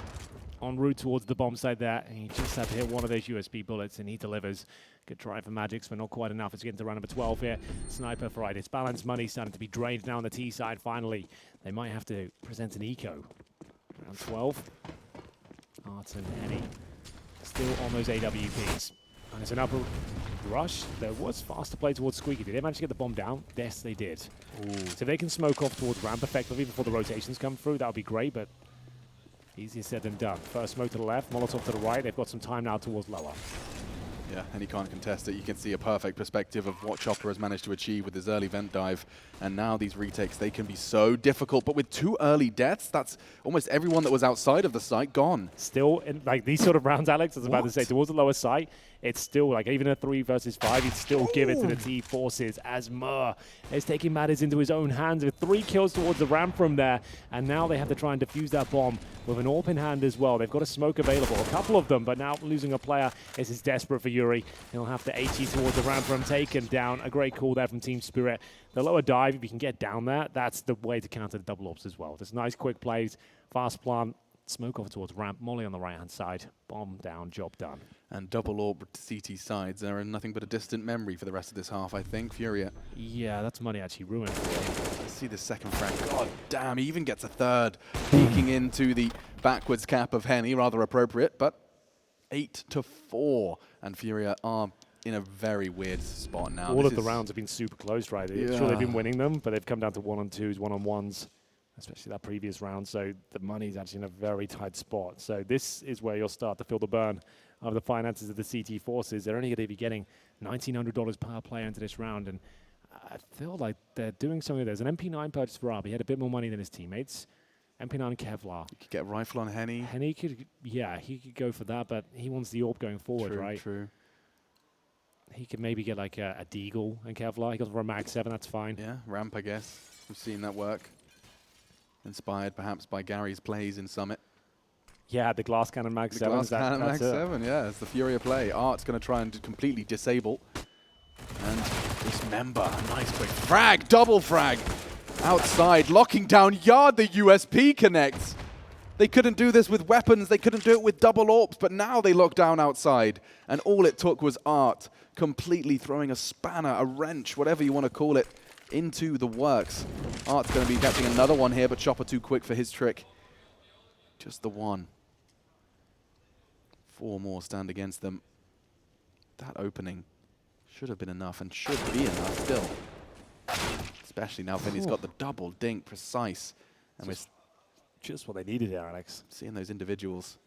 En route towards the bomb side there. He just had to hit 1 of those USB bullets, and he delivers. Good try for Magic's, but not quite enough. It's getting to round number 12 here. Sniper for Itis Balance. Money starting to be drained now on the T side. Finally, they might have to present an eco. Round 12. Art and Henny still on those AWPs. And it's an upper rush. There was faster play towards Squeaky. Did they manage to get the bomb down? Yes, they did. Ooh. So if they can smoke off towards ramp effectively before the rotations come through, that would be great, but easier said than done. First smoke to the left, Molotov to the right. They've got some time now towards lower. Yeah, and he can't contest it. You can see a perfect perspective of what Chopper has managed to achieve with his early vent dive. And now these retakes, they can be so difficult. But with 2 early deaths, that's almost everyone that was outside of the site gone. Still, in like these sort of rounds, Alex, I was about to say, towards the lower site, it's still like even a 3 versus 5, he'd still give it to the T-Forces as Mur is taking matters into his own hands with 3 kills towards the ramp from there. And now they have to try and defuse that bomb with an AWP in hand as well. They've got a smoke available, a couple of them, but now losing a player is desperate for Yuri. He'll have to HE towards the ramp from taken down. A great call there from Team Spirit. The lower dive, if you can get down there, that's the way to counter the double ops as well. Just nice quick plays, fast plant, smoke off towards ramp, molly on the right-hand side, bomb down, job done. And double orb CT sides are nothing but a distant memory for the rest of this half, I think. FURIA. Yeah, that's money actually ruined for him. Let's see the second frag. God damn, he even gets a third. Peeking into the backwards cap of Henny, rather appropriate, but 8-4. And FURIA are in a very weird spot now. All of the rounds have been super close, right? Yeah. Sure, they've been winning them, but they've come down to 1-on-2s, 1-on-1s, especially that previous round. So the money's actually in a very tight spot. So this is where you'll start to feel the burn of the finances of the CT Forces. They're only going to be getting $1,900 per player into this round, and I feel like they're doing something. There's an MP9 purchase for Arb. He had a bit more money than his teammates. MP9 Kevlar. You could get a rifle on Henny. Henny could, yeah, he could go for that, but he wants the AWP going forward, right? True. He could maybe get like a Deagle and Kevlar. He goes for a Mag 7, that's fine. Yeah, ramp, I guess. We've seen that work. Inspired perhaps by Gary's plays in Summit. Yeah, the glass cannon Mag 7. Glass cannon Mag 7, yeah, it's the FURIA play. Art's going to try and completely disable. And dismember. A nice quick frag, double frag. Outside, locking down Yard, the USP connects. They couldn't do this with weapons, they couldn't do it with double AWPs, but now they lock down outside. And all it took was Art completely throwing a spanner, a wrench, whatever you want to call it, into the works. Art's going to be catching another one here, but Chopper too quick for his trick. Just the one. 4 more stand against them. That opening should have been enough and should be enough still. Especially now Vinny's got the double dink precise. And we're just what they needed there, Alex. seeing those individuals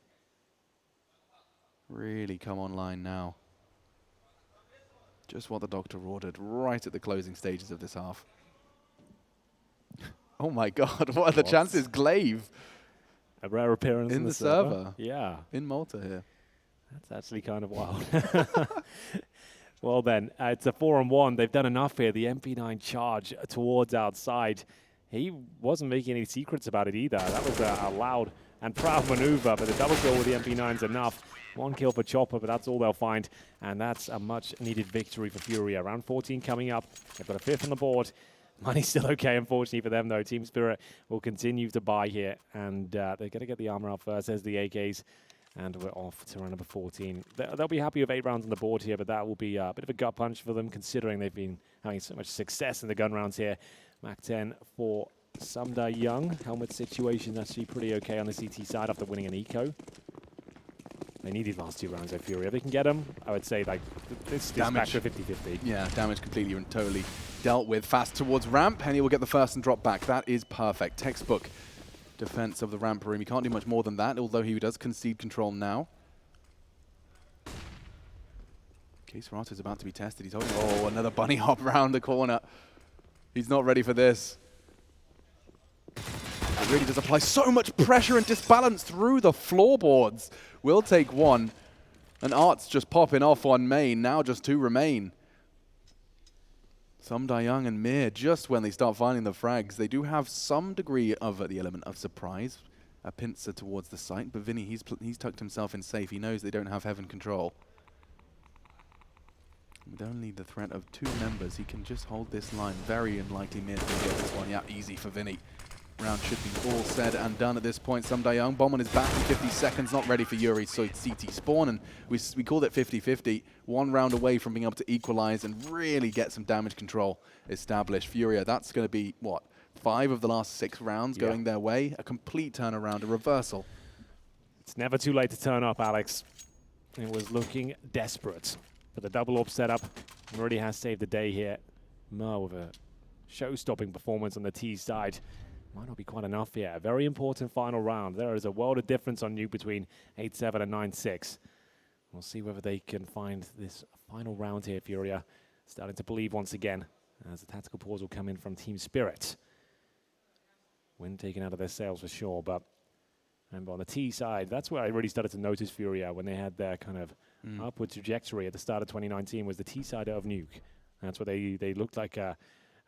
really come online now. Just what the doctor ordered right at the closing stages of this half. Oh my god, what are the chances? Glaive A rare appearance in the server. Yeah. In Malta here. That's actually kind of wild. Well then, it's a 4-on-1. They've done enough here. The MP9 charge towards outside. He wasn't making any secrets about it either. That was a loud and proud maneuver, but the double kill with the MP9's enough. 1 kill for Chopper, but that's all they'll find. And that's a much-needed victory for FURIA. Round 14 coming up. They've got a 5th on the board. Money's still okay, unfortunately, for them, though. Team Spirit will continue to buy here, and they're going to get the armor out first. There's the AKs, and we're off to round number 14. They'll be happy with 8 rounds on the board here, but that will be a bit of a gut punch for them, considering they've been having so much success in the gun rounds here. Mac 10 for Sumda Young. Helmet situation actually pretty okay on the CT side after winning an eco. They need these last 2 rounds of FURIA. If they can get them, I would say like this back to 50-50. Yeah, damage completely and totally dealt with. Fast towards ramp. Henny will get the first and drop back. That is perfect. Textbook defense of the ramp room. He can't do much more than that, although he does concede control now. Case Rato is about to be tested. He's holding. Oh, another bunny hop round the corner. He's not ready for this. It really does apply so much pressure and disbalance through the floorboards. We'll take 1. And Art's just popping off on main. Now just 2 remain. Sumda Young and Mir, just when they start finding the frags, they do have some degree of the element of surprise. A pincer towards the site, but Vinny, he's tucked himself in safe. He knows they don't have heaven control. With only the threat of 2 members, he can just hold this line. Very unlikely Mir to get this one. Yeah, easy for Vinny. Round should be all said and done at this point. Sumda Young, bomb on his back in 50 seconds, not ready for Yuri, so it's CT spawn, and we called it 50-50. 1 round away from being able to equalize and really get some damage control established. FURIA, that's going to be, what, 5 of the last 6 rounds going their way? A complete turnaround, a reversal. It's never too late to turn up, Alex. It was looking desperate. But the double AWP setup already has saved the day here. Mur with a show-stopping performance on the T side. Might not be quite enough here. A very important final round. There is a world of difference on Nuke between 8-7 and 9-6. We'll see whether they can find this final round here. FURIA starting to believe once again as the tactical pause will come in from Team Spirit. Wind taken out of their sails for sure, but remember on the T side, that's where I really started to notice FURIA when they had their kind of upward trajectory at the start of 2019 was the T side of Nuke. That's what they looked like a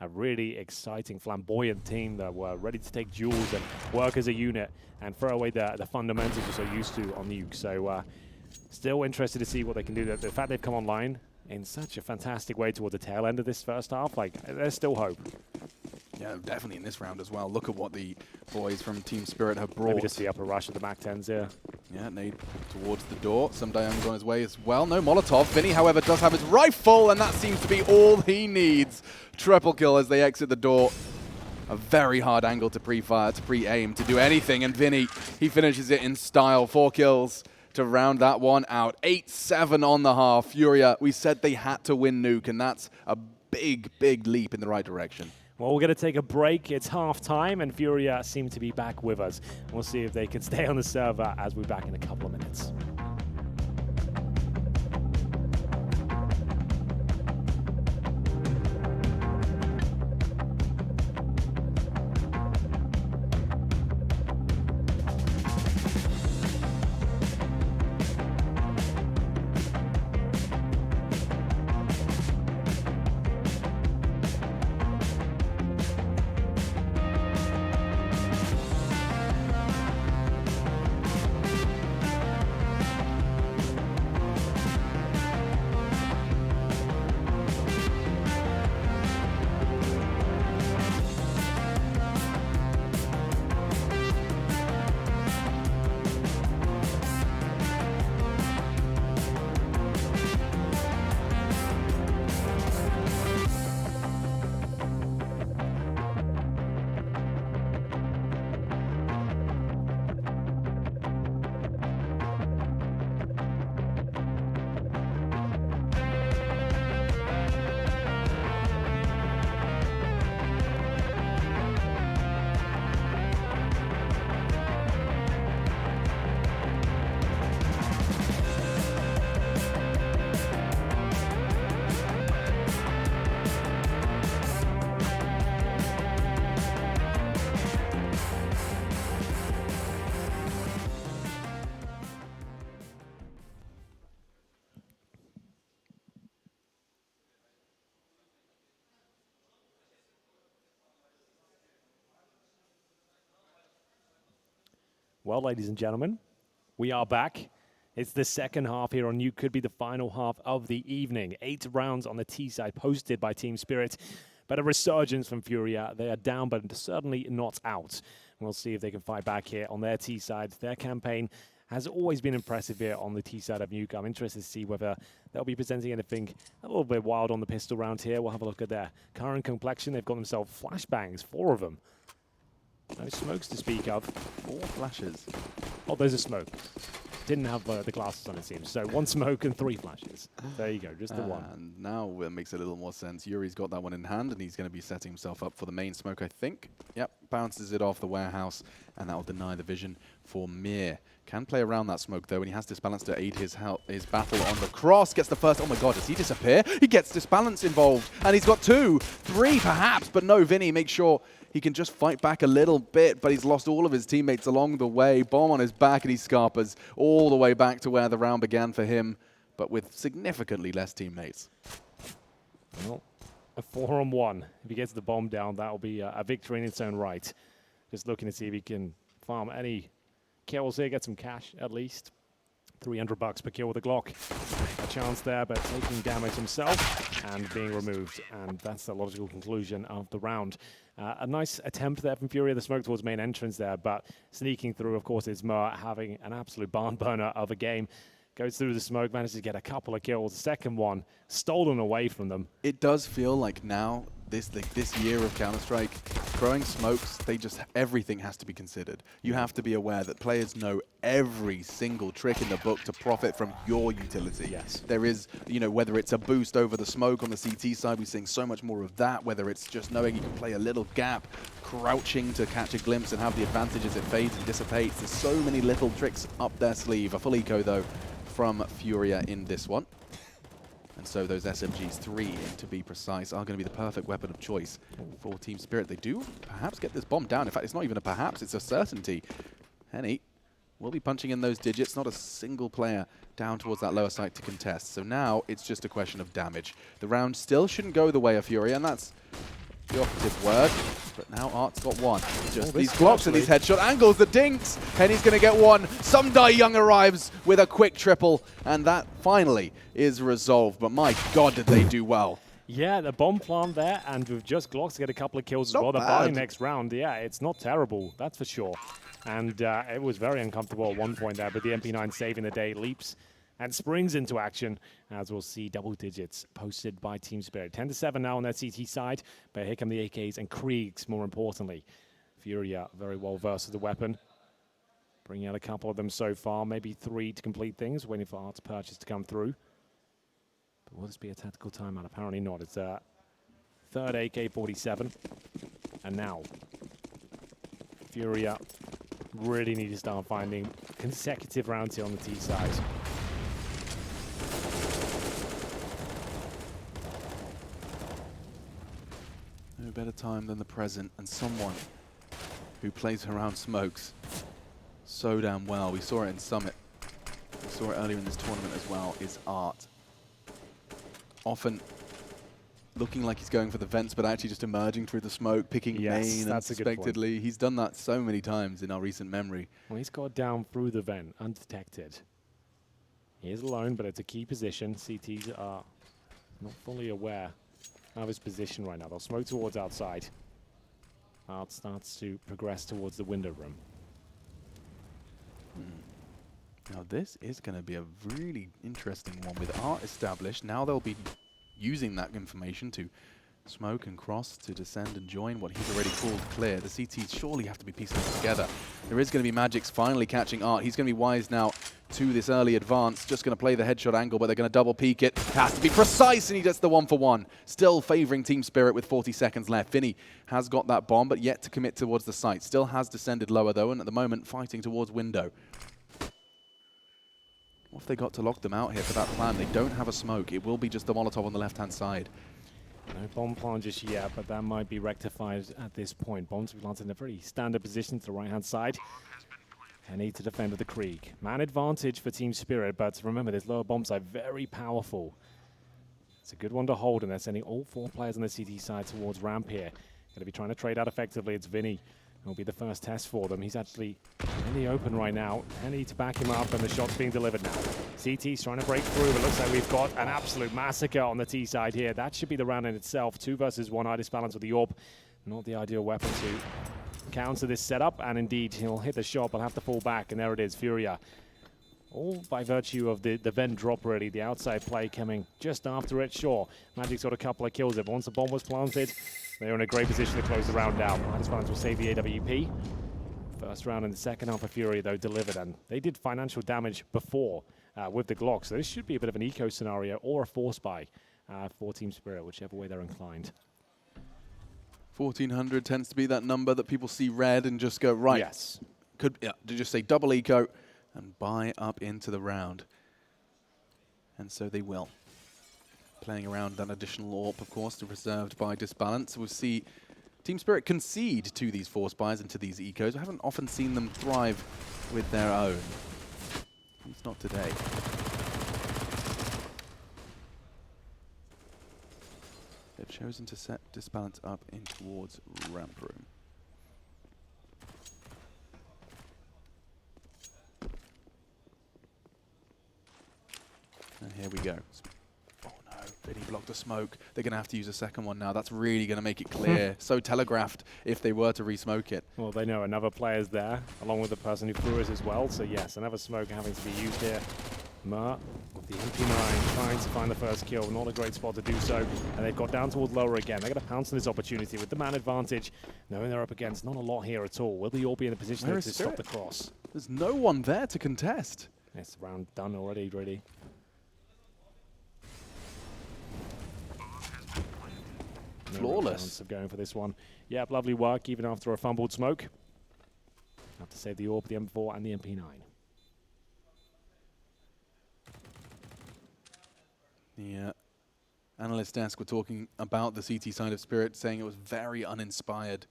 really exciting, flamboyant team that were ready to take duels and work as a unit and throw away the fundamentals we're so used to on Nuke. So still interested to see what they can do. The fact they've come online in such a fantastic way towards the tail end of this first half, like, there's still hope. Yeah, definitely in this round as well. Look at what the boys from Team Spirit have brought. Maybe just the upper rush of the Mac 10s here. Yeah, nade towards the door. Some Diana's on his way as well. No Molotov. Vinny, however, does have his rifle, and that seems to be all he needs. Triple kill as they exit the door. A very hard angle to pre-fire, to pre-aim, to do anything, and Vinny, he finishes it in style. 4 kills to round that one out. 8-7 on the half. FURIA, we said they had to win Nuke, and that's a big, big leap in the right direction. Well, we're going to take a break. It's half-time, and FURIA seem to be back with us. We'll see if they can stay on the server as we're back in a couple of minutes. Well, ladies and gentlemen, we are back. It's the second half here on Nuke. Could be the final half of the evening. 8 rounds on the T side posted by Team Spirit. But a resurgence from FURIA. They are down, but certainly not out. We'll see if they can fight back here on their T side. Their campaign has always been impressive here on the T side of Nuke. I'm interested to see whether they'll be presenting anything a little bit wild on the pistol round here. We'll have a look at their current complexion. They've got themselves flashbangs, 4 of them. No smokes to speak of. 4 flashes. Oh, there's a smoke. Didn't have the glasses on, it seems. So 1 smoke and 3 flashes. There you go, just the 1. And now it makes a little more sense. Yuri's got that one in hand, and he's going to be setting himself up for the main smoke, I think. Yep, bounces it off the warehouse, and that will deny the vision for Mir. Can play around that smoke, though, and he has Disbalance to aid his battle on the cross. Gets the first. Oh, my God, does he disappear? He gets Disbalance involved, and he's got 2, 3 perhaps, but no, Vinny makes sure he can just fight back a little bit, but he's lost all of his teammates along the way. Bomb on his back, and he scarpers all the way back to where the round began for him, but with significantly less teammates. Well, a 4-on-1. If he gets the bomb down, that will be a victory in its own right. Just looking to see if he can farm any kills here, get some cash at least. $300 per kill with a Glock. A chance there, but taking damage himself and being removed. And that's the logical conclusion of the round. A nice attempt there from FURIA, the smoke towards main entrance there, but sneaking through, of course, is Mer having an absolute barn burner of a game. Goes through the smoke, manages to get a couple of kills. The second one stolen away from them. It does feel like now, this year of Counter-Strike, throwing smokes, everything has to be considered. You have to be aware that players know every single trick in the book to profit from your utility. Yes. There is, whether it's a boost over the smoke on the CT side, we're seeing so much more of that, whether it's just knowing you can play a little gap, crouching to catch a glimpse and have the advantage as it fades and dissipates. There's so many little tricks up their sleeve. A full eco, though, from FURIA in this one. And so those SMGs, 3 to be precise, are going to be the perfect weapon of choice for Team Spirit. They do perhaps get this bomb down. In fact, it's not even a perhaps, it's a certainty. Henny will be punching in those digits. Not a single player down towards that lower site to contest. So now it's just a question of damage. The round still shouldn't go the way of FURIA, and that's the operative word. But now Art's got one. Just these blocks and these headshot angles, the dinks. Henny's going to get one. Sumdai Young arrives with a quick triple, and that finally is resolved. But my God, did they do well. Yeah, the bomb plant there, and with just Glocks to get a couple of kills as Not well. The bad. buy next round, yeah, it's not terrible, that's for sure. And it was very uncomfortable at one point there, but the MP9 saving the day, leaps and springs into action, as we'll see double digits posted by Team Spirit. 10-7 now on their CT side, but here come the AKs and Kriegs, more importantly. FURIA very well versed with the weapon. Bringing out a couple of them so far, maybe 3 to complete things, waiting for Art's purchase to come through. But will this be a tactical timeout? Apparently not. It's a third AK-47. And now, FURIA really need to start finding consecutive rounds here on the T side. No better time than the present, and someone who plays around smokes so damn well. We saw it in Summit. We saw it earlier in this tournament as well, is Art. Often looking like he's going for the vents, but actually just emerging through the smoke, picking main unexpectedly. He's done that so many times in our recent memory. Well, he's got down through the vent, undetected. He is alone, but it's a key position. CTs are not fully aware of his position right now. They'll smoke towards outside. Art starts to progress towards the window room. Now this is going to be a really interesting one with Art established. Now they'll be using that information to smoke and cross to descend and join what he's already called clear. The CTs surely have to be piecing this together. There is going to be Magix finally catching Art. He's going to be wise now to this early advance. Just going to play the headshot angle, but they're going to double peek it. Has to be precise, and he gets the 1-for-1. Still favoring Team Spirit with 40 seconds left. Vinny has got that bomb, but yet to commit towards the site. Still has descended lower, though, and at the moment fighting towards window. What have they got to lock them out here for that plan? They don't have a smoke. It will be just the Molotov on the left-hand side. No bomb plant just yet, but that might be rectified at this point. Bombs will be planted in a very standard position to the right-hand side. And need to defend with the Krieg. Man advantage for Team Spirit, but remember, this lower bomb side very powerful. It's a good one to hold, and they're sending all 4 players on the CT side towards ramp here. Going to be trying to trade out effectively. It's Vinny. It'll be the first test for them. He's actually in the open right now. Henny to back him up, and the shot's being delivered now. CT's trying to break through, but looks like we've got an absolute massacre on the T side here. That should be the round in itself. 2 versus 1, Itis balance with the AWP. Not the ideal weapon to counter this setup, and indeed, he'll hit the shot, but have to fall back, and there it is, FURIA. All by virtue of the vent drop, really. The outside play coming just after it. Sure, Magic's got a couple of kills there, but once the bomb was planted, they're in a great position to close the round down. Itis balance will save the AWP. First round in the second half of FURIA, though, delivered, and they did financial damage before with the Glock, so this should be a bit of an eco scenario or a force buy for Team Spirit, whichever way they're inclined. 1400 tends to be that number that people see red and just go, right. Yes. Could to just say double eco and buy up into the round. And so they will. Playing around that additional AWP, of course, reserved by Disbalance. We'll see Team Spirit concede to these force buys and to these ecos. We haven't often seen them thrive with their own. At least not today. They've chosen to set Disbalance up in towards ramp room. And here we go. Oh no, Vinny blocked a smoke. They're going to have to use a second one now. That's really going to make it clear. So telegraphed if they were to re-smoke it. Well, they know another player's there, along with the person who threw it as well. So yes, another smoke having to be used here. Mer with the MP9 trying to find the first kill. Not a great spot to do so. And they've got down towards lower again. They're going to pounce on this opportunity with the man advantage. Knowing they're up against not a lot here at all. Will they all be in a position to stop the cross? There's no one there to contest. It's the round done already, really. Flawless. Of going for this one. Yep, lovely work, even after a fumbled smoke. Have to save the AWP, the M4, and the MP9. The analyst desk were talking about the CT side of Spirit, saying it was very uninspired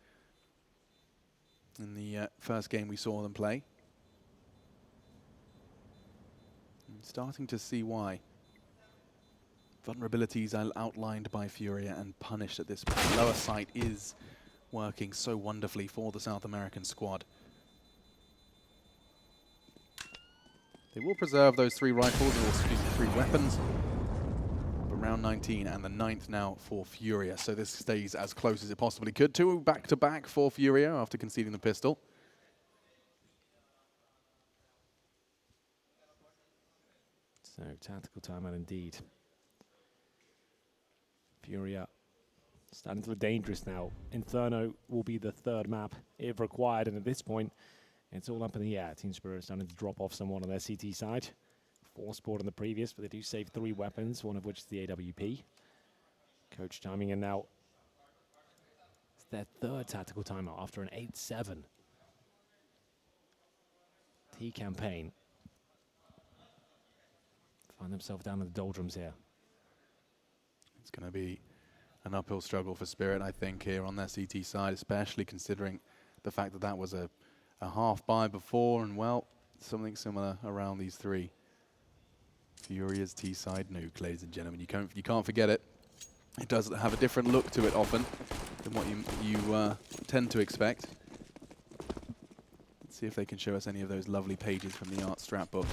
in the first game we saw them play. I'm starting to see why. Vulnerabilities are outlined by FURIA and punished at this point. Lower sight is working so wonderfully for the South American squad. They will preserve those 3 rifles, or excuse me, 3 weapons. But round 19 and the 9th now for FURIA, so this stays as close as it possibly could. 2 back-to-back for FURIA after conceding the pistol. So, tactical timeout indeed. FURIA starting to look dangerous now. Inferno will be the 3rd map if required, and at this point, it's all up in the air. Team Spirit starting to drop off someone on their CT side. 4 scored on the previous, but they do save 3 weapons, one of which is the AWP. Coach timing in now. It's their 3rd tactical timeout after an 8-7 T campaign. Find themselves down in the doldrums here. It's going to be an uphill struggle for Spirit, I think, here on their CT side, especially considering the fact that that was a half buy before, and well, something similar around these 3. FURIA's T side Nuke, ladies and gentlemen. You can't forget it. It does have a different look to it often than what you tend to expect. Let's see if they can show us any of those lovely pages from the art strap book.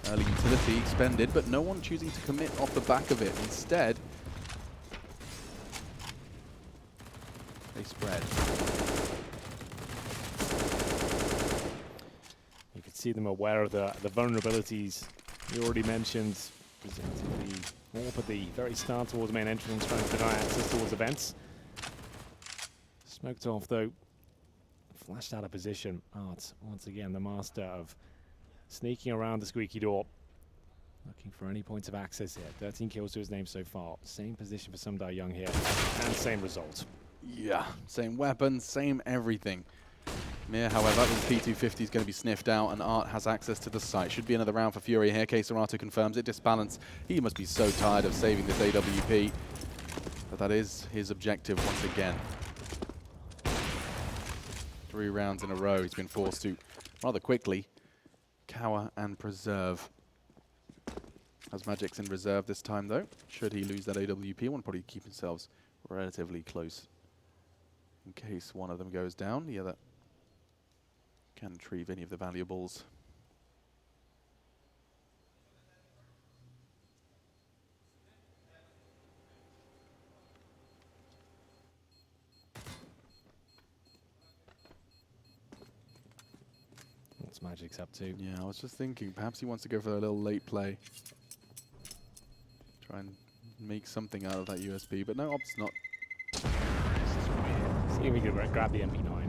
Early utility expended, but no one choosing to commit off the back of it. Instead, they spread. You could see them aware of the vulnerabilities you already mentioned, presenting the warp at the very start towards the main entrance, trying to deny access towards events. Smoked off though, flashed out of position. Art, once again, the master of sneaking around the squeaky door, looking for any points of access here. 13 kills to his name so far. Same position for Sumdai Young here, and same result. Yeah, same weapon, same everything. Mir, however, with P250 is going to be sniffed out, and Art has access to the site. Should be another round for FURIA here. Keserato confirms it. Disbalance. He must be so tired of saving this AWP, but that is his objective once again. 3 rounds in a row. He's been forced to rather quickly cower and preserve. Has Magic's in reserve this time, though. Should he lose that AWP, one probably keep themselves relatively close in case one of them goes down. The other can retrieve any of the valuables. What's Magic's up to? Yeah, I was just thinking, perhaps he wants to go for a little late play. Try and make something out of that USB, but no, Opt's not. See if we can grab the MP9.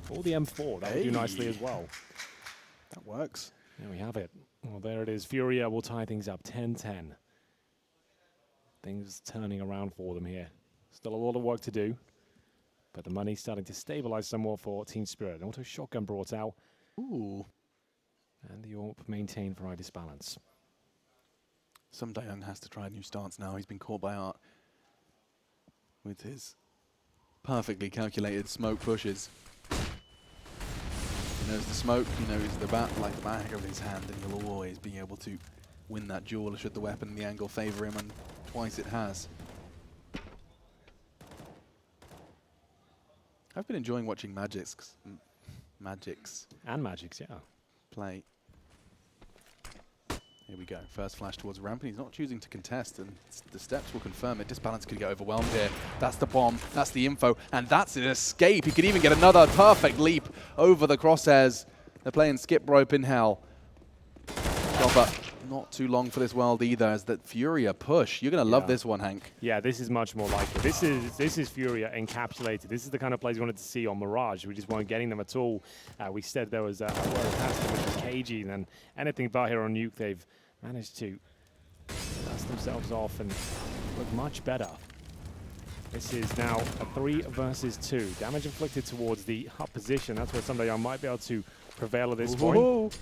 Or the M4, that would do nicely as well. That works. There we have it. Well, there it is. FURIA will tie things up 10-10. Things turning around for them here. Still a lot of work to do, but the money's starting to stabilize somewhat for Team Spirit. An auto shotgun brought out. Ooh. And the AWP maintained for Idis balance. Sumdai Young has to try a new stance now. He's been caught by Art with his perfectly calculated smoke pushes. He knows the smoke, he knows the bat like the back of his hand, and he'll always be able to win that duel should the weapon and the angle favor him, and twice it has. I've been enjoying watching Magic's And Magic's, yeah. play. Here we go. First flash towards ramp, and he's not choosing to contest, and the steps will confirm it. Disbalance could get overwhelmed here. That's the bomb, that's the info, and that's an escape. He could even get another perfect leap over the crosshairs. They're playing skip rope in hell. Chopper, not too long for this world either, as that FURIA push. You're going to love this one, Hank. Yeah, this is much more likely. This is FURIA encapsulated. This is the kind of plays we wanted to see on Mirage. We just weren't getting them at all. We said there was a word past which was cagey, and then anything but here on Nuke, they've managed to dust themselves off and look much better. This is now a 3 versus 2. Damage inflicted towards the hub position. That's where Sumdai Young might be able to prevail at this point.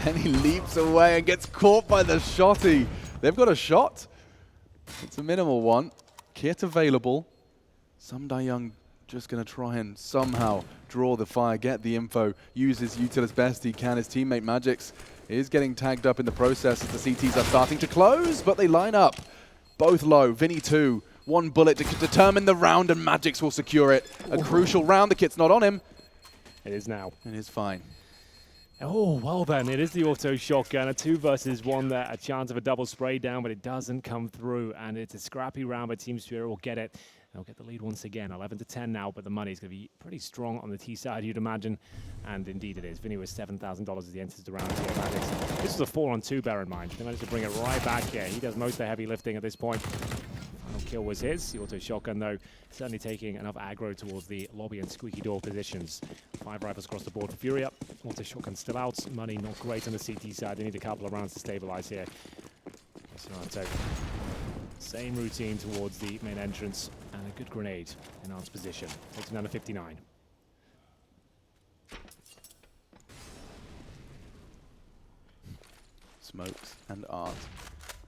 And he leaps away and gets caught by the shotty. They've got a shot. It's a minimal one. Kit available. Young just going to try and somehow draw the fire, get the info, use his util as best he can. His teammate Magix is getting tagged up in the process as the CTs are starting to close, but they line up. Both low. Vinny 2. One bullet to determine the round, and Magix will secure it. A crucial round. The kit's not on him. It is now. It is fine. Oh, well then, it is the auto shotgun. A 2 versus 1 there, a chance of a double spray down, but it doesn't come through, and it's a scrappy round, but Team Spirit will get it. They'll get the lead once again, 11-10 now, but the money's going to be pretty strong on the T side, you'd imagine. And indeed it is. Vinny was $7,000 as he enters the round here. This is a 4-on-2, bear in mind. He managed to bring it right back here. He does most of the heavy lifting at this point. Final kill was his. The auto shotgun, though, certainly taking enough aggro towards the lobby and squeaky door positions. 5 rifles across the board for FURIA. Auto shotgun still out. Money not great on the CT side. They need a couple of rounds to stabilize here. Same routine towards the main entrance, and a good grenade in Art's position. Takes him down to 59. Smokes and Art.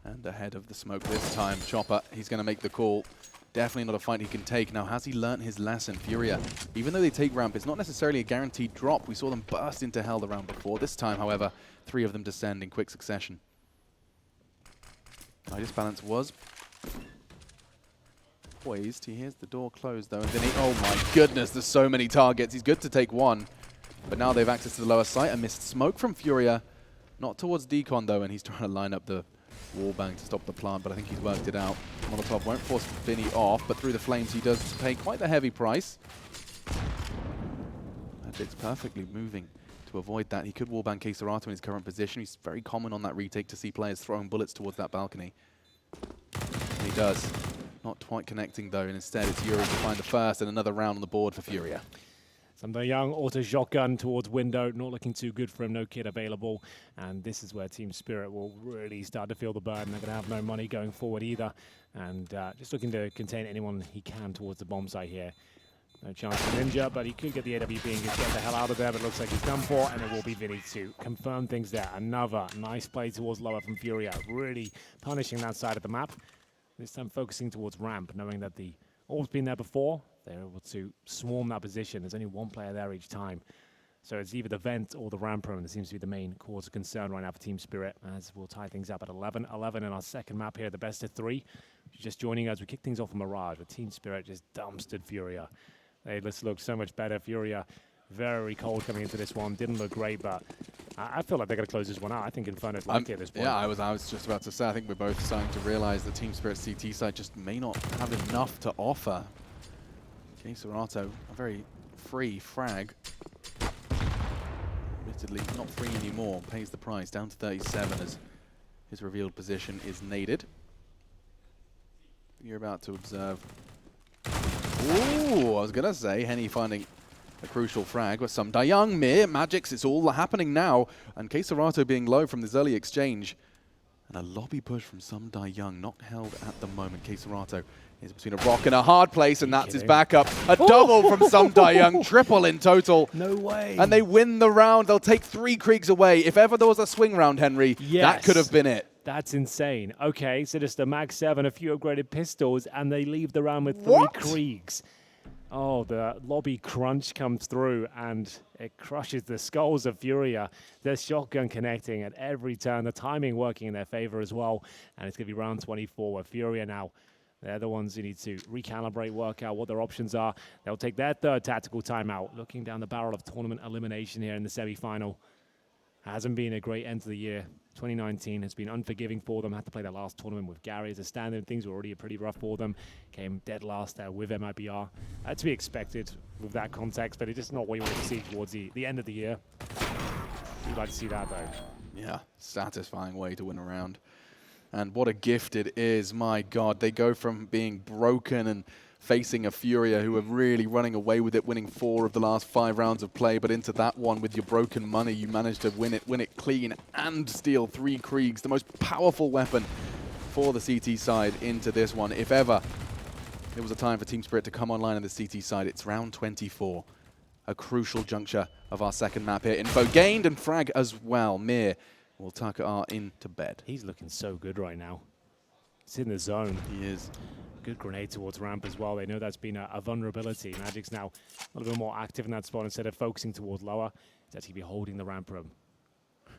And ahead of the smoke this time, Chopper, he's going to make the call. Definitely not a fight he can take. Now, has he learnt his lesson? FURIA, even though they take ramp, it's not necessarily a guaranteed drop. We saw them burst into hell the round before. This time, however, 3 of them descend in quick succession. Midas balance was poised. He hears the door closed, though, and then oh my goodness, there's so many targets. He's good to take one, but now they've access to the lower site. A missed smoke from FURIA, not towards Decon, though, and he's trying to line up the wallbang to stop the plant, but I think he's worked it out. Molotov won't force Vinny off, but through the flames he does pay quite the heavy price. Magic's perfectly moving to avoid that. He could wallbang Keserato in his current position. He's very common on that retake to see players throwing bullets towards that balcony. And he does. Not quite connecting, though, and instead it's Yuri to find the first and another round on the board for FURIA. Young auto shotgun towards window, not looking too good for him, no kit available. And this is where Team Spirit will really start to feel the burden. They're going to have no money going forward either. And just looking to contain anyone he can towards the bomb site here. No chance for Ninja, but he could get the AWP and get the hell out of there, but it looks like he's done for, and it will be Vinny to confirm things there. Another nice play towards lower from FURIA, really punishing that side of the map. This time focusing towards ramp, knowing that the orb's been there before. They're able to swarm that position. There's only one player there each time. So it's either the vent or the ramp room that seems to be the main cause of concern right now for Team Spirit, as we'll tie things up at 11-11 in our second map here, the best of 3. Just joining us, we kick things off with Mirage, but Team Spirit just dumpstered FURIA. They just look so much better. FURIA, very cold coming into this one. Didn't look great, but I feel like they're going to close this one out. I think Inferno's lucky at this point. Yeah, I was just about to say, I think we're both starting to realize the Team Spirit CT side just may not have enough to offer. Keserato, a very free frag. Admittedly, not free anymore. Pays the price, down to 37 as his revealed position is naded. You're about to observe. Ooh, I was going to say, Henny finding a crucial frag with Young, Mir, Magix, it's all happening now. And Keserato being low from this early exchange. And a lobby push from Young, not held at the moment. Keserato is between a rock and a hard place, and that's his backup. A double from Young, triple in total. No way. And they win the round. They'll take 3 Kriegs away. If ever there was a swing round, Henry, that could have been it. That's insane. Okay, so just a Mag 7, a few upgraded pistols, and they leave the round with 3 Kriegs. Oh, the lobby crunch comes through, and it crushes the skulls of FURIA. Their shotgun connecting at every turn, the timing working in their favor as well. And it's going to be round 24 where FURIA now, they're the ones who need to recalibrate, work out what their options are. They'll take their 3rd tactical timeout, looking down the barrel of tournament elimination here in the semi-final. Hasn't been a great end to the year. 2019 has been unforgiving for them. Had to play their last tournament with Gary as a stand-in. Things were already pretty rough for them. Came dead last there with MIBR. To be expected with that context, but it's just not what you want to see towards the end of the year. We'd like to see that, though. Yeah, satisfying way to win a round. And what a gift it is, my God. They go from being broken and facing a FURIA who are really running away with it, winning 4 of the last 5 rounds of play, but into that one with your broken money, you managed to win it clean and steal 3 Kriegs, the most powerful weapon for the CT side into this one. If ever there was a time for Team Spirit to come online on the CT side, it's round 24. A crucial juncture of our second map here. Info gained and frag as well. Mir Well, Taka into bed. He's looking so good right now. He's in the zone. He is. Good grenade towards ramp as well. They know that's been a vulnerability. Magic's now a little bit more active in that spot. Instead of focusing towards lower, he's actually be holding the ramp room.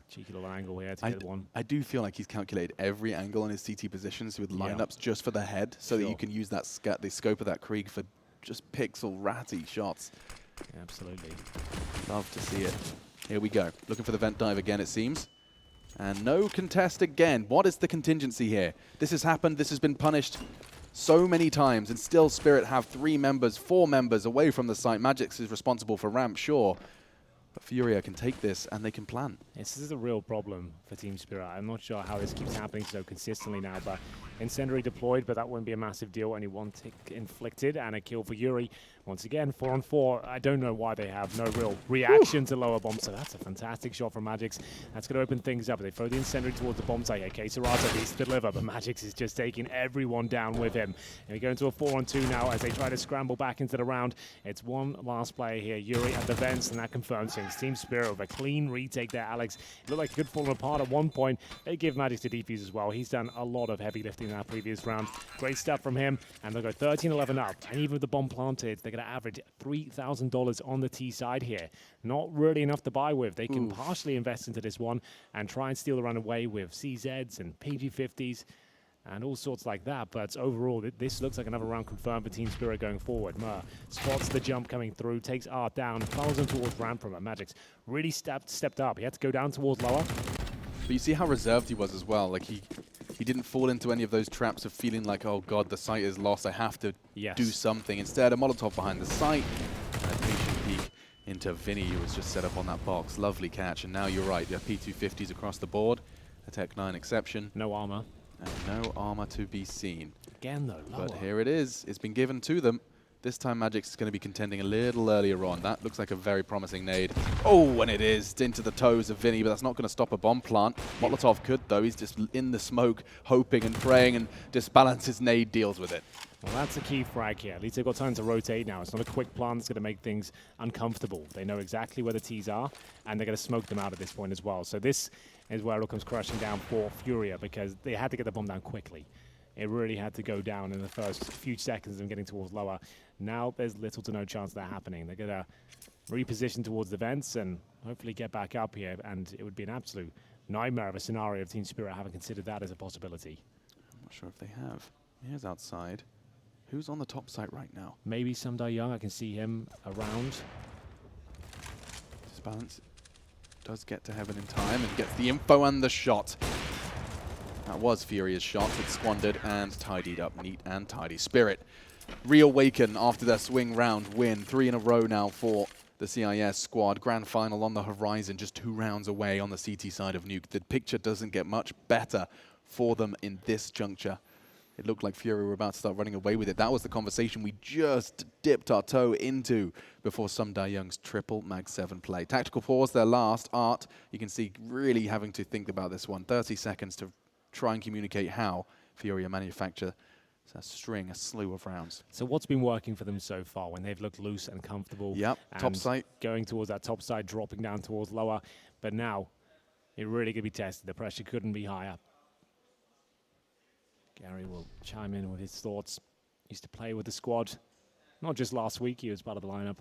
Cheeky little angle here to get one. I do feel like he's calculated every angle on his CT positions with lineups just for the head, so that you can use that the scope of that Krieg for just pixel ratty shots. Absolutely. Love to see it. Here we go. Looking for the vent dive again, it seems. And no contest again. What is the contingency here? This has happened. This has been punished so many times, and still Spirit have 3 members, 4 members away from the site. Magix is responsible for ramp, sure. But FURIA can take this and they can plan. Yes, this is a real problem for Team Spirit. I'm not sure how this keeps happening so consistently now, but Incendiary deployed, but that wouldn't be a massive deal. Only 1 tick inflicted and a kill for Yuri. Once again, 4 on 4. I don't know why they have no real reaction to lower bombs, so that's a fantastic shot from Magix. That's going to open things up. They throw the Incendiary towards the bomb site. Okay, Serata needs to deliver, but Magix is just taking everyone down with him. And we go into a 4 on 2 now as they try to scramble back into the round. It's one last player here, Yuri at the vents, and that confirms things. Team Spirit with a clean retake there, Alex. It looked like it could fall apart at one point. They give Magix to defuse as well. He's done a lot of heavy lifting in that previous round. Great stuff from him, and they'll go 13-11 up. And even with the bomb planted, they're going to average $3,000 on the T side here. Not really enough to buy with. They can partially invest into this one and try and steal the run away with CZs and PG-50s and all sorts like that. But overall, this looks like another round confirmed for Team Spirit going forward. Mur spots the jump coming through, takes Art down, funnels him towards ramp from Magix. Really stepped up. He had to go down towards lower. But you see how reserved he was as well. Like he didn't fall into any of those traps of feeling like, oh god, the site is lost, I have to do something. Instead, a Molotov behind the site, and a patient peek into Vinny, who was just set up on that box. Lovely catch, and now you're right, the P250s across the board, a Tech 9 exception. No armor. And no armor to be seen. Again though, lower. But here it is, it's been given to them. This time Magix is going to be contending a little earlier on. That looks like a very promising nade. Oh, and it is into the toes of Vinny, but that's not going to stop a bomb plant. Molotov could, though. He's just in the smoke, hoping and praying, and disbalances nade, deals with it. Well, that's a key frag here. At least they've got time to rotate now. It's not a quick plant that's going to make things uncomfortable. They know exactly where the T's are, and they're going to smoke them out at this point as well. So this is where it all comes crashing down for FURIA, because they had to get the bomb down quickly. It really had to go down in the first few seconds of getting towards lower. Now there's little to no chance of that happening. They're going to reposition towards the vents and hopefully get back up here, and it would be an absolute nightmare of a scenario if Team Spirit haven't considered that as a possibility. I'm not sure if they have. Here's outside. Who's on the top site right now? Maybe Sumdai Young. I can see him around. Disbalance does get to heaven in time and gets the info and the shot. That was Furia's shot. It's squandered and tidied up. Neat and tidy. Spirit reawaken after their swing round win. 3 in a row now for the CIS squad. Grand final on the horizon, just 2 rounds away on the CT side of Nuke. The picture doesn't get much better for them in this juncture. It looked like Furia were about to start running away with it. That was the conversation we just dipped our toe into before Sumdai Young's triple Mag 7 play. Tactical pause, their last. Art, you can see really having to think about this one. 30 seconds to try and communicate how Furia manufacture a slew of rounds. So what's been working for them so far when they've looked loose and comfortable? Yep, and top site. Going towards that top side, dropping down towards lower. But now, it really could be tested. The pressure couldn't be higher. Gary will chime in with his thoughts. Used to play with the squad. Not just last week, he was part of the lineup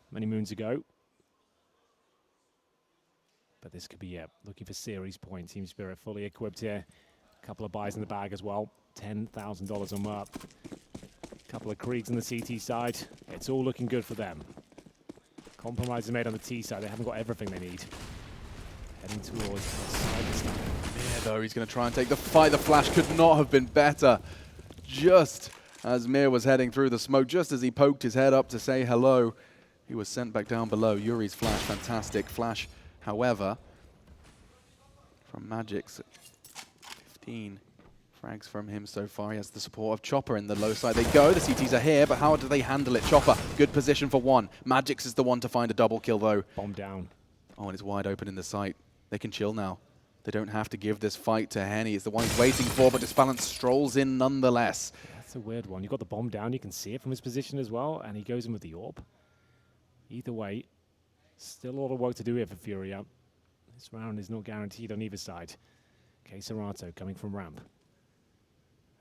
many moons ago. But this could be it. Looking for series point. Team Spirit fully equipped here. A couple of buys in the bag as well. $10,000 on Merp. A couple of Kriegs on the CT side. It's all looking good for them. Compromises made on the T side. They haven't got everything they need. Heading towards the side this time. Yeah, though, he's going to try and take the fight. The flash could not have been better. Just as Mir was heading through the smoke, just as he poked his head up to say hello, he was sent back down below. Yuri's flash, fantastic flash. However, from Magix, 15 frags from him so far. He has the support of Chopper in the low side. They go, the CTs are here, but how do they handle it? Chopper, good position for one. Magix is the one to find a double kill though. Bomb down. Oh, and it's wide open in the site. They can chill now. They don't have to give this fight to Henny. It's the one he's waiting for, but Disbalance strolls in nonetheless. That's a weird one. You've got the bomb down. You can see it from his position as well, and he goes in with the orb. Either way, still a lot of work to do here for FURIA. This round is not guaranteed on either side. Okay, Serato coming from ramp.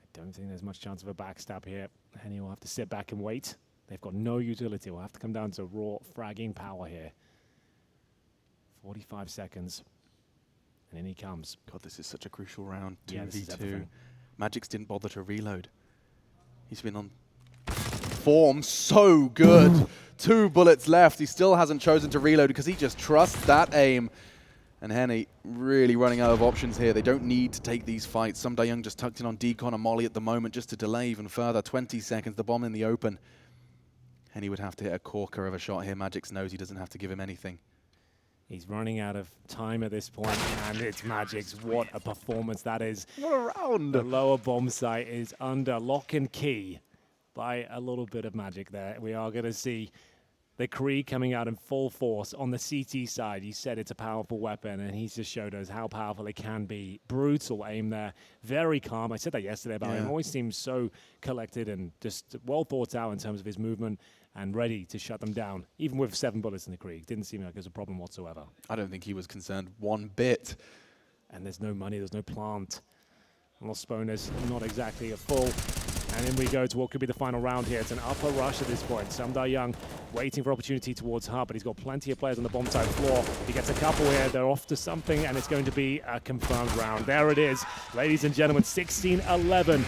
I don't think there's much chance of a backstab here. Henny will have to sit back and wait. They've got no utility. We'll have to come down to raw fragging power here. 45 seconds. And in he comes. God, this is such a crucial round. Yeah, this is 2v2. everything. Magix didn't bother to reload. He's been on form so good. 2 bullets left. He still hasn't chosen to reload because he just trusts that aim. And Henny really running out of options here. They don't need to take these fights. Some Young just tucked in on Decon and Molly at the moment just to delay even further. 20 seconds, the bomb in the open. Henny would have to hit a corker of a shot here. Magix knows he doesn't have to give him anything. He's running out of time at this point, and it's Magix. What a performance that is. What a round! The lower bomb site is under lock and key by a little bit of magic there. We are going to see the Kree coming out in full force on the CT side. You said it's a powerful weapon, and he's just showed us how powerful it can be. Brutal aim there. Very calm. I said that yesterday about him. Always seems so collected and just well thought out in terms of his movement and ready to shut them down. Even with 7 bullets in the Kree, didn't seem like it was a problem whatsoever. I don't think he was concerned one bit. And there's no money, there's no plant. Lost bonus, not exactly a full. And in we go to what could be the final round here. It's an upper rush at this point. Samdar Young waiting for opportunity towards Hub, but he's got plenty of players on the bomb side floor. He gets a couple here. They're off to something, and it's going to be a confirmed round. There it is. Ladies and gentlemen, 16-11.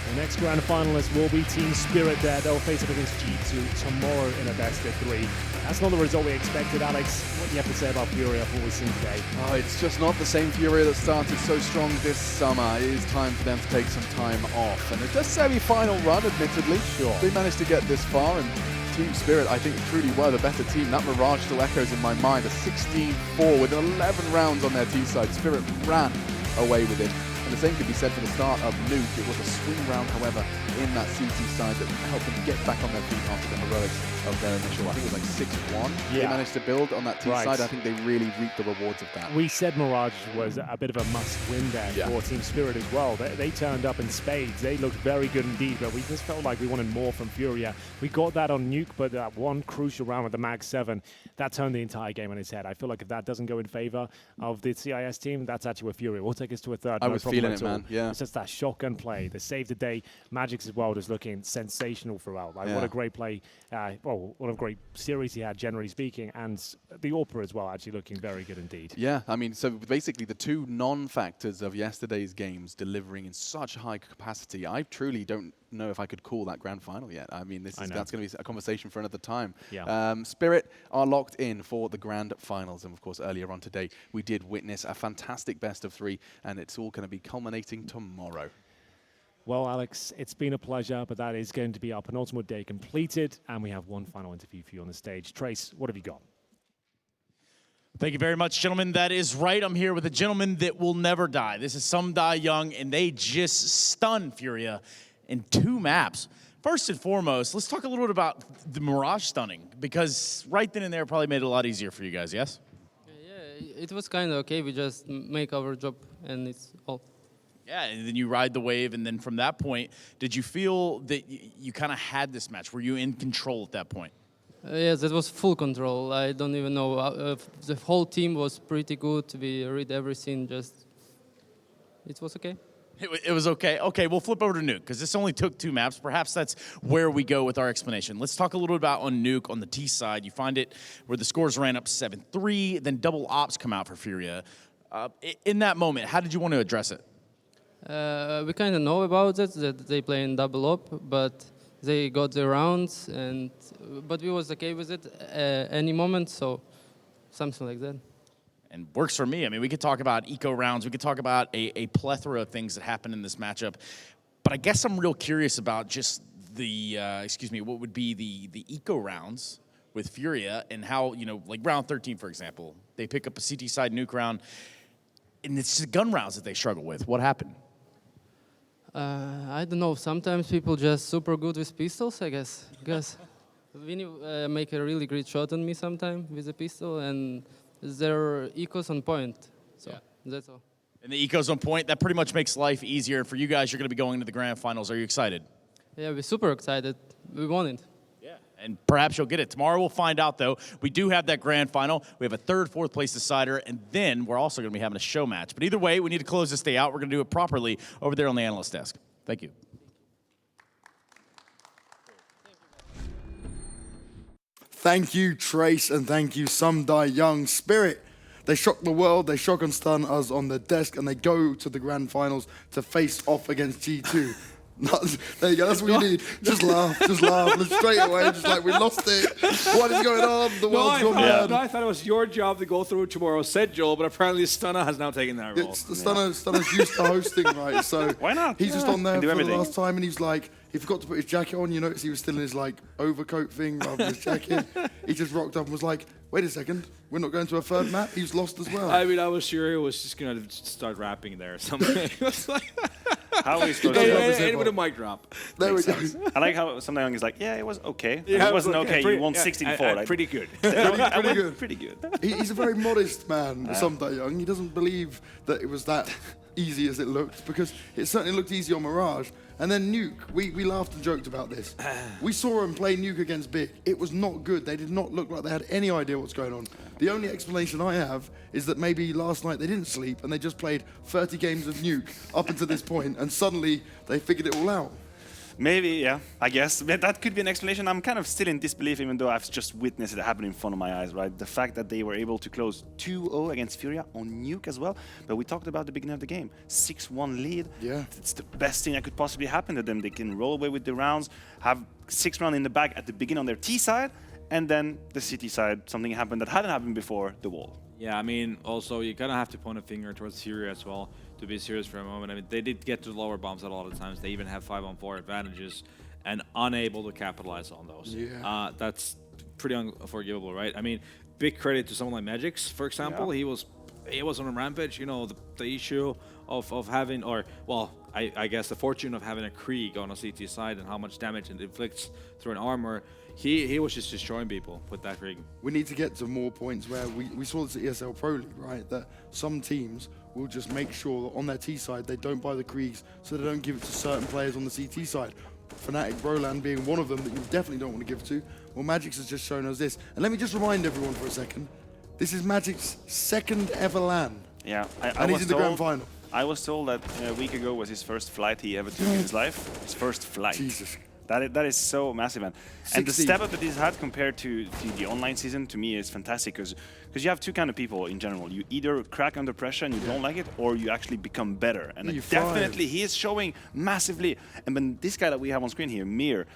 The next grand finalist will be Team Spirit there. They'll face up against G2 tomorrow in a best of 3. That's not the result we expected. Alex, what do you have to say about FURIA for what we've seen today? Oh, it's just not the same FURIA that started so strong this summer. It is time for them to take some time off. And a just semi-final run, admittedly. Sure. They managed to get this far, and Team Spirit, I think, truly were the better team. That Mirage still echoes in my mind. A 16-4 with 11 rounds on their T side. Spirit ran away with it. And the same could be said for the start of Nuke. It was a swing round, however, in that CT side that helped them get back on their feet after the heroics of their initial, I think it was like 6-1. They managed to build on that T side. I think they really reaped the rewards of that. We said Mirage was a bit of a must-win there for Team Spirit as well. They turned up in spades. They looked very good indeed, but we just felt like we wanted more from FURIA. We got that on Nuke, but that one crucial round with the Mag 7, that turned the entire game on its head. I feel like if that doesn't go in favor of the CIS team, that's actually where FURIA will take us to a third. I was feeling it, man. Yeah. It's just that shotgun play, the save the day. Magix as well just looking sensational throughout. Like what a great play. Well, what a great series he had, generally speaking, and the AWPA as well, actually looking very good indeed. Yeah, I mean, so basically the 2 non-factors of yesterday's games delivering in such high capacity, I truly don't know if I could call that grand final yet. I mean, that's going to be a conversation for another time. Yeah. Spirit are locked in for the grand finals, and of course, earlier on today, we did witness a fantastic best of 3, and it's all going to be culminating tomorrow. Well, Alex, it's been a pleasure, but that is going to be our penultimate day completed, and we have one final interview for you on the stage. Trace, what have you got? Thank you very much, gentlemen. That is right. I'm here with a gentleman that will never die. This is Samdar Young, and they just stunned FURIA in 2 maps. First and foremost, let's talk a little bit about the Mirage stunning, because right then and there probably made it a lot easier for you guys, yes? Yeah, it was kind of okay. We just make our job, and it's all. Yeah, and then you ride the wave, and then from that point, did you feel that you kind of had this match? Were you in control at that point? Yes, it was full control. I don't even know. The whole team was pretty good. We read everything. Just, it was okay. It was okay. Okay, we'll flip over to Nuke, because this only took 2 maps. Perhaps that's where we go with our explanation. Let's talk a little bit about on Nuke, on the T side. You find it where the scores ran up 7-3, then double ops come out for FURIA. In that moment, how did you want to address it? We kind of know about it, that they play in double up, but they got the rounds, but we was okay with it any moment, so something like that. And works for me. I mean, we could talk about eco rounds. We could talk about a plethora of things that happen in this matchup. But I guess I'm real curious about just the, what would be the eco rounds with FURIA and how, like round 13, for example, they pick up a CT side Nuke round, and it's the gun rounds that they struggle with. What happened? I don't know. Sometimes people just super good with pistols, I guess. Vinny make a really great shot on me sometime with a pistol, and their eco's on point. So that's all. And the eco's on point. That pretty much makes life easier. For you guys, you're going to be going into the grand finals. Are you excited? Yeah, we're super excited. We won it. Yeah. And perhaps you'll get it. Tomorrow we'll find out, though. We do have that grand final. We have a third, fourth place decider, and then we're also going to be having a show match. But either way, we need to close this day out. We're going to do it properly over there on the analyst desk. Thank you. Thank you, Trace, and thank you, Sumdai Young. Spirit, they shock the world, they shock and stun us on the desk, and they go to the grand finals to face off against G2. There you go, that's what you need. Just laugh, straight away, just like, we lost it. What is going on? The world's gone mad. I thought it was your job to go through tomorrow, said Joel, but apparently Stunna has now taken that role. Stunner's used to hosting, right? So why not? He's just on there for everything. the last time, and he's like, he forgot to put his jacket on. You notice he was still in his like overcoat thing rather than his jacket. He just rocked up and was like, wait a second, we're not going to a third map? He's lost as well. I mean, I was sure he was just going to start rapping there or something. It was like... How are we supposed to with a mic drop. There we go. I like how Sumdai Young is like, yeah, it was okay. Yeah, it wasn't okay. Pretty, You won 16-4. Like, pretty good. Pretty good. Pretty good. He's a very modest man, Sumdai Young. He doesn't believe that it was that easy as it looked, because it certainly looked easy on Mirage. And then Nuke, we laughed and joked about this. We saw him play Nuke against Big. It was not good. They did not look like they had any idea what's going on. The only explanation I have is that maybe last night they didn't sleep and they just played 30 games of Nuke up until this point, and suddenly they figured it all out. Maybe, yeah, I guess. That could be an explanation. I'm kind of still in disbelief, even though I've just witnessed it happen in front of my eyes, right? The fact that they were able to close 2-0 against FURIA on Nuke as well. But we talked about the beginning of the game. 6-1 lead. Yeah. It's the best thing that could possibly happen to them. They can roll away with the rounds, have 6 rounds in the bag at the beginning on their T side, and then the CT side, something happened that hadn't happened before, the wall. Yeah, I mean, also, you kind of have to point a finger towards FURIA as well, to be serious for a moment. I mean, they did get to the lower bombs a lot of times. They even have 5-on-4 advantages and unable to capitalize on those. Yeah. That's pretty unforgivable, right? I mean, big credit to someone like Magix, for example. Yeah. He was on a rampage. You know, the issue of having, or, well, I guess the fortune of having a Krieg on a CT side and how much damage it inflicts through an armor. He was just destroying people with that Krieg. We need to get to more points where we saw this at ESL Pro League, right? That some teams will just make sure that on their T side they don't buy the Kriegs, so they don't give it to certain players on the CT side. Fnatic Broland being one of them that you definitely don't want to give to. Well, Magix has just shown us this. And let me just remind everyone for a second, this is Magic's second ever LAN. Yeah, and he's in the grand final. I was told that a week ago was his first flight he ever took in his life. His first flight. Jesus. That is so massive, man. And the step up that he's had compared to the online season, to me, is fantastic, because you have two kind of people in general. You either crack under pressure and you don't like it, or you actually become better. And definitely he is showing massively. And then this guy that we have on screen here, Mir,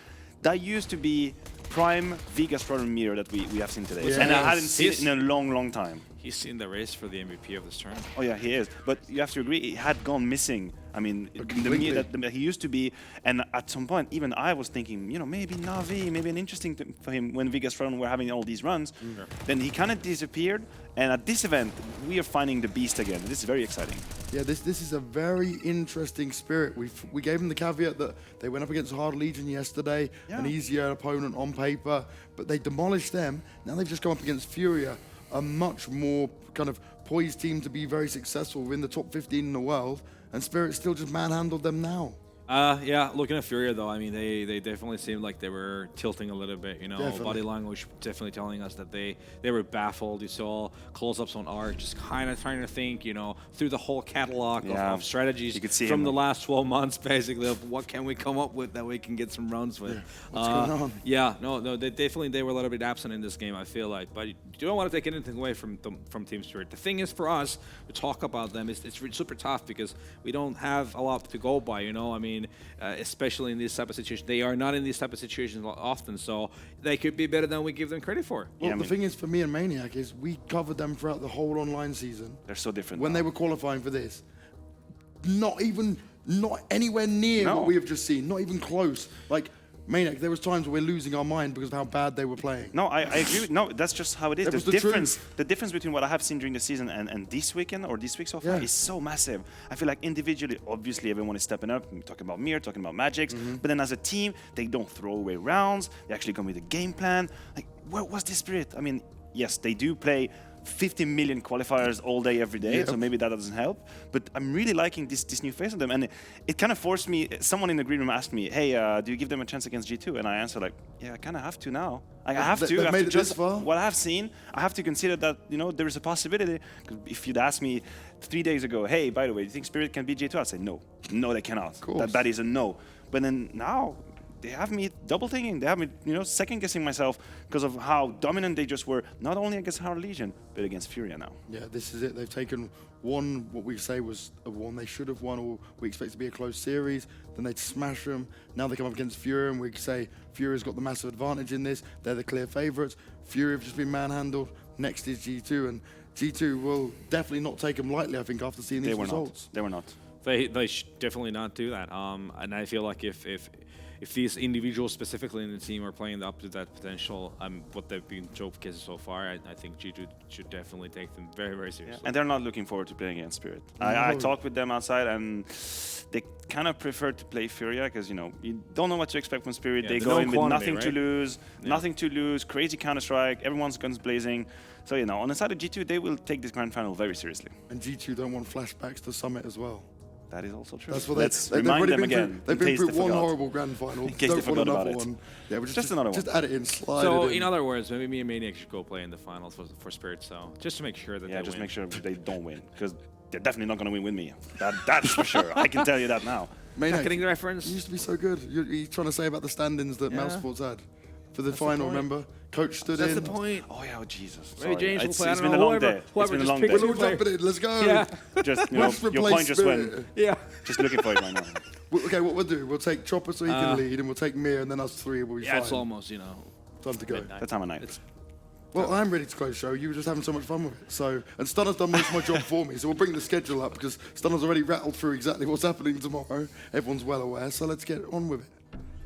that used to be prime Vegas Rodden Mir that we have seen today. Yeah. And I hadn't seen it in a long time. He's in the race for the MVP of this tournament. Oh yeah, he is. But you have to agree, he had gone missing. I mean, the Mir that he used to be, and at some point, even I was thinking, you know, maybe Na'Vi, maybe an interesting thing for him when Vegas Run were having all these runs. Sure. Then he kind of disappeared, and at this event, we are finding the beast again. This is very exciting. Yeah, this is a very interesting Spirit. We gave him the caveat that they went up against Hard Legion yesterday, an easier opponent on paper, but they demolished them. Now they've just come up against FURIA, a much more kind of poised team to be very successful in the top 15 in the world, and Spirit still just manhandled them now. Yeah, looking at FURIA though, I mean, they definitely seemed like they were tilting a little bit, you know. Definitely. Body language definitely telling us that they were baffled. You saw close-ups on Art, just kind of trying to think, you know, through the whole catalog of strategies from the last 12 months, basically, of what can we come up with that we can get some runs with. Yeah. What's going on? Yeah, no, they were a little bit absent in this game, I feel like. But you don't want to take anything away from Team Spirit. The thing is, for us to talk about them, it's super tough because we don't have a lot to go by, you know. I mean, especially in this type of situation. They are not in these type of situations often, so they could be better than we give them credit for. Well, yeah, the thing is, for me and Maniac, is we covered them throughout the whole online season. They're so different. When they were qualifying for this. Not anywhere near what we have just seen. Not even close. Like, Maniac, there was times where we're losing our mind because of how bad they were playing. No, I agree with, no, that's just how it is. The difference between what I have seen during the season and this weekend or this week so far is so massive. I feel like individually, obviously everyone is stepping up. We're talking about Mir, talking about Magix, but then as a team, they don't throw away rounds. They actually come with a game plan. Like, what's the Spirit? I mean, yes, they do play 50 million qualifiers all day, every day, so maybe that doesn't help. But I'm really liking this new face of them, and it kind of forced me. Someone in the green room asked me, "Hey, do you give them a chance against G2?" And I answered like, "Yeah, I kind of have to now. Like, I have to. They've made it just this far? what I have seen. I have to consider that there is a possibility. 'Cause if you'd asked me 3 days ago, "Hey, by the way, do you think Spirit can beat G2?" I'd say no, they cannot. That is a no. But then now, they have me double thinking. They have me, second guessing myself because of how dominant they just were, not only against Hard Legion, but against FURIA now. Yeah, this is it. They've taken what we say was a one they should have won, or we expect to be a close series. Then they'd smash them. Now they come up against FURIA, and we say FURIA's got the massive advantage in this. They're the clear favourites. FURIA have just been manhandled. Next is G2, and G2 will definitely not take them lightly, I think, after seeing these results. They were not. They should definitely not do that. And I feel like if these individuals specifically in the team are playing up to that potential, what they've been showcasing so far, I think G2 should definitely take them very, very seriously. Yeah. And they're not looking forward to playing against Spirit. I talked with them outside, and they kind of prefer to play FURIA because, you don't know what to expect from Spirit. They go in with nothing to lose, crazy Counter-Strike, everyone's guns blazing. So, on the side of G2, they will take this grand final very seriously. And G2 don't want flashbacks to Summit as well. That is also true. That's what Let's remind them again. They've been through one horrible grand final. In case they forgot about it. One. Yeah, but just another one. Just add it in, slide So, it in other words, maybe me and Maniac should go play in the finals for Spirit. So, just to make sure that they win. Yeah, just make sure they don't win, because they're definitely not going to win with me. That's for sure. I can tell you that now. Maniac, getting the reference. You used to be so good. You're trying to say about the standings that Mouse Sports had for the final, remember? Coach stood in. That's the point. Oh, yeah, Jesus. Maybe James will play. It's been a long day. It's been a long day. We're all jumping in. Let's go. Yeah. Just, your point just went. Yeah. Just looking for it right now. Okay, what we'll do, we'll take Chopper so he can lead, and we'll take Mir, and then us three will be fine. Yeah, it's almost, Time to go. That time of night. Well, I'm ready to close the show. You were just having so much fun with it. So, and Stunner's done most of my job for me, so we'll bring the schedule up because Stunner's already rattled through exactly what's happening tomorrow. Everyone's well aware, so let's get on with it.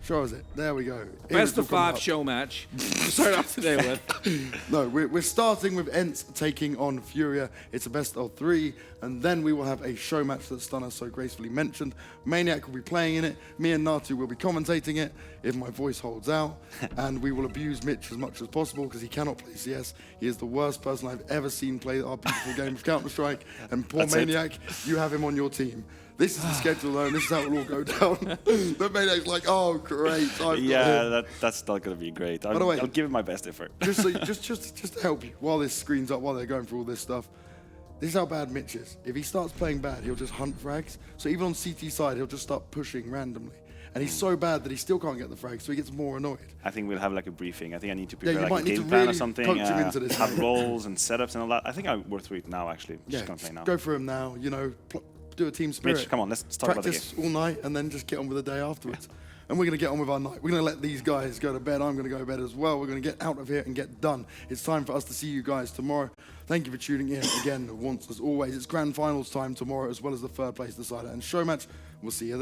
Show us it. There we go. Best of 5 show match to start off today with. No, we're starting with Ents taking on FURIA. It's a best of 3, and then we will have a show match that Stunner so gracefully mentioned. Maniac will be playing in it. Me and Natu will be commentating it, if my voice holds out. And we will abuse Mitch as much as possible because he cannot play CS. He is the worst person I've ever seen play our beautiful game of Counter-Strike. And poor Maniac, you have him on your team. This is the schedule, though, and this is how it will all go down. The Maniac's like, oh, great. That's not going to be great. I'll give it my best effort. Just to help you, while this screen's up, while they're going through all this stuff, this is how bad Mitch is. If he starts playing bad, he'll just hunt frags. So even on CT side, he'll just start pushing randomly. And he's so bad that he still can't get the frags, so he gets more annoyed. I think we'll have like a briefing. I think I need to prepare you like a game plan or something. Coach him into this. Have roles and setups and all that. I think I'll work through it now, actually. Yeah, Just going to play now. go through him now, do a team spirit. Mitch, come on, let's talk about the game. Practice all night and then just get on with the day afterwards. And we're going to get on with our night. We're going to let these guys go to bed. I'm going to go to bed as well. We're going to get out of here and get done. It's time for us to see you guys tomorrow. Thank you for tuning in again once as always. It's grand finals time tomorrow as well as the third place decider and show match. We'll see you then.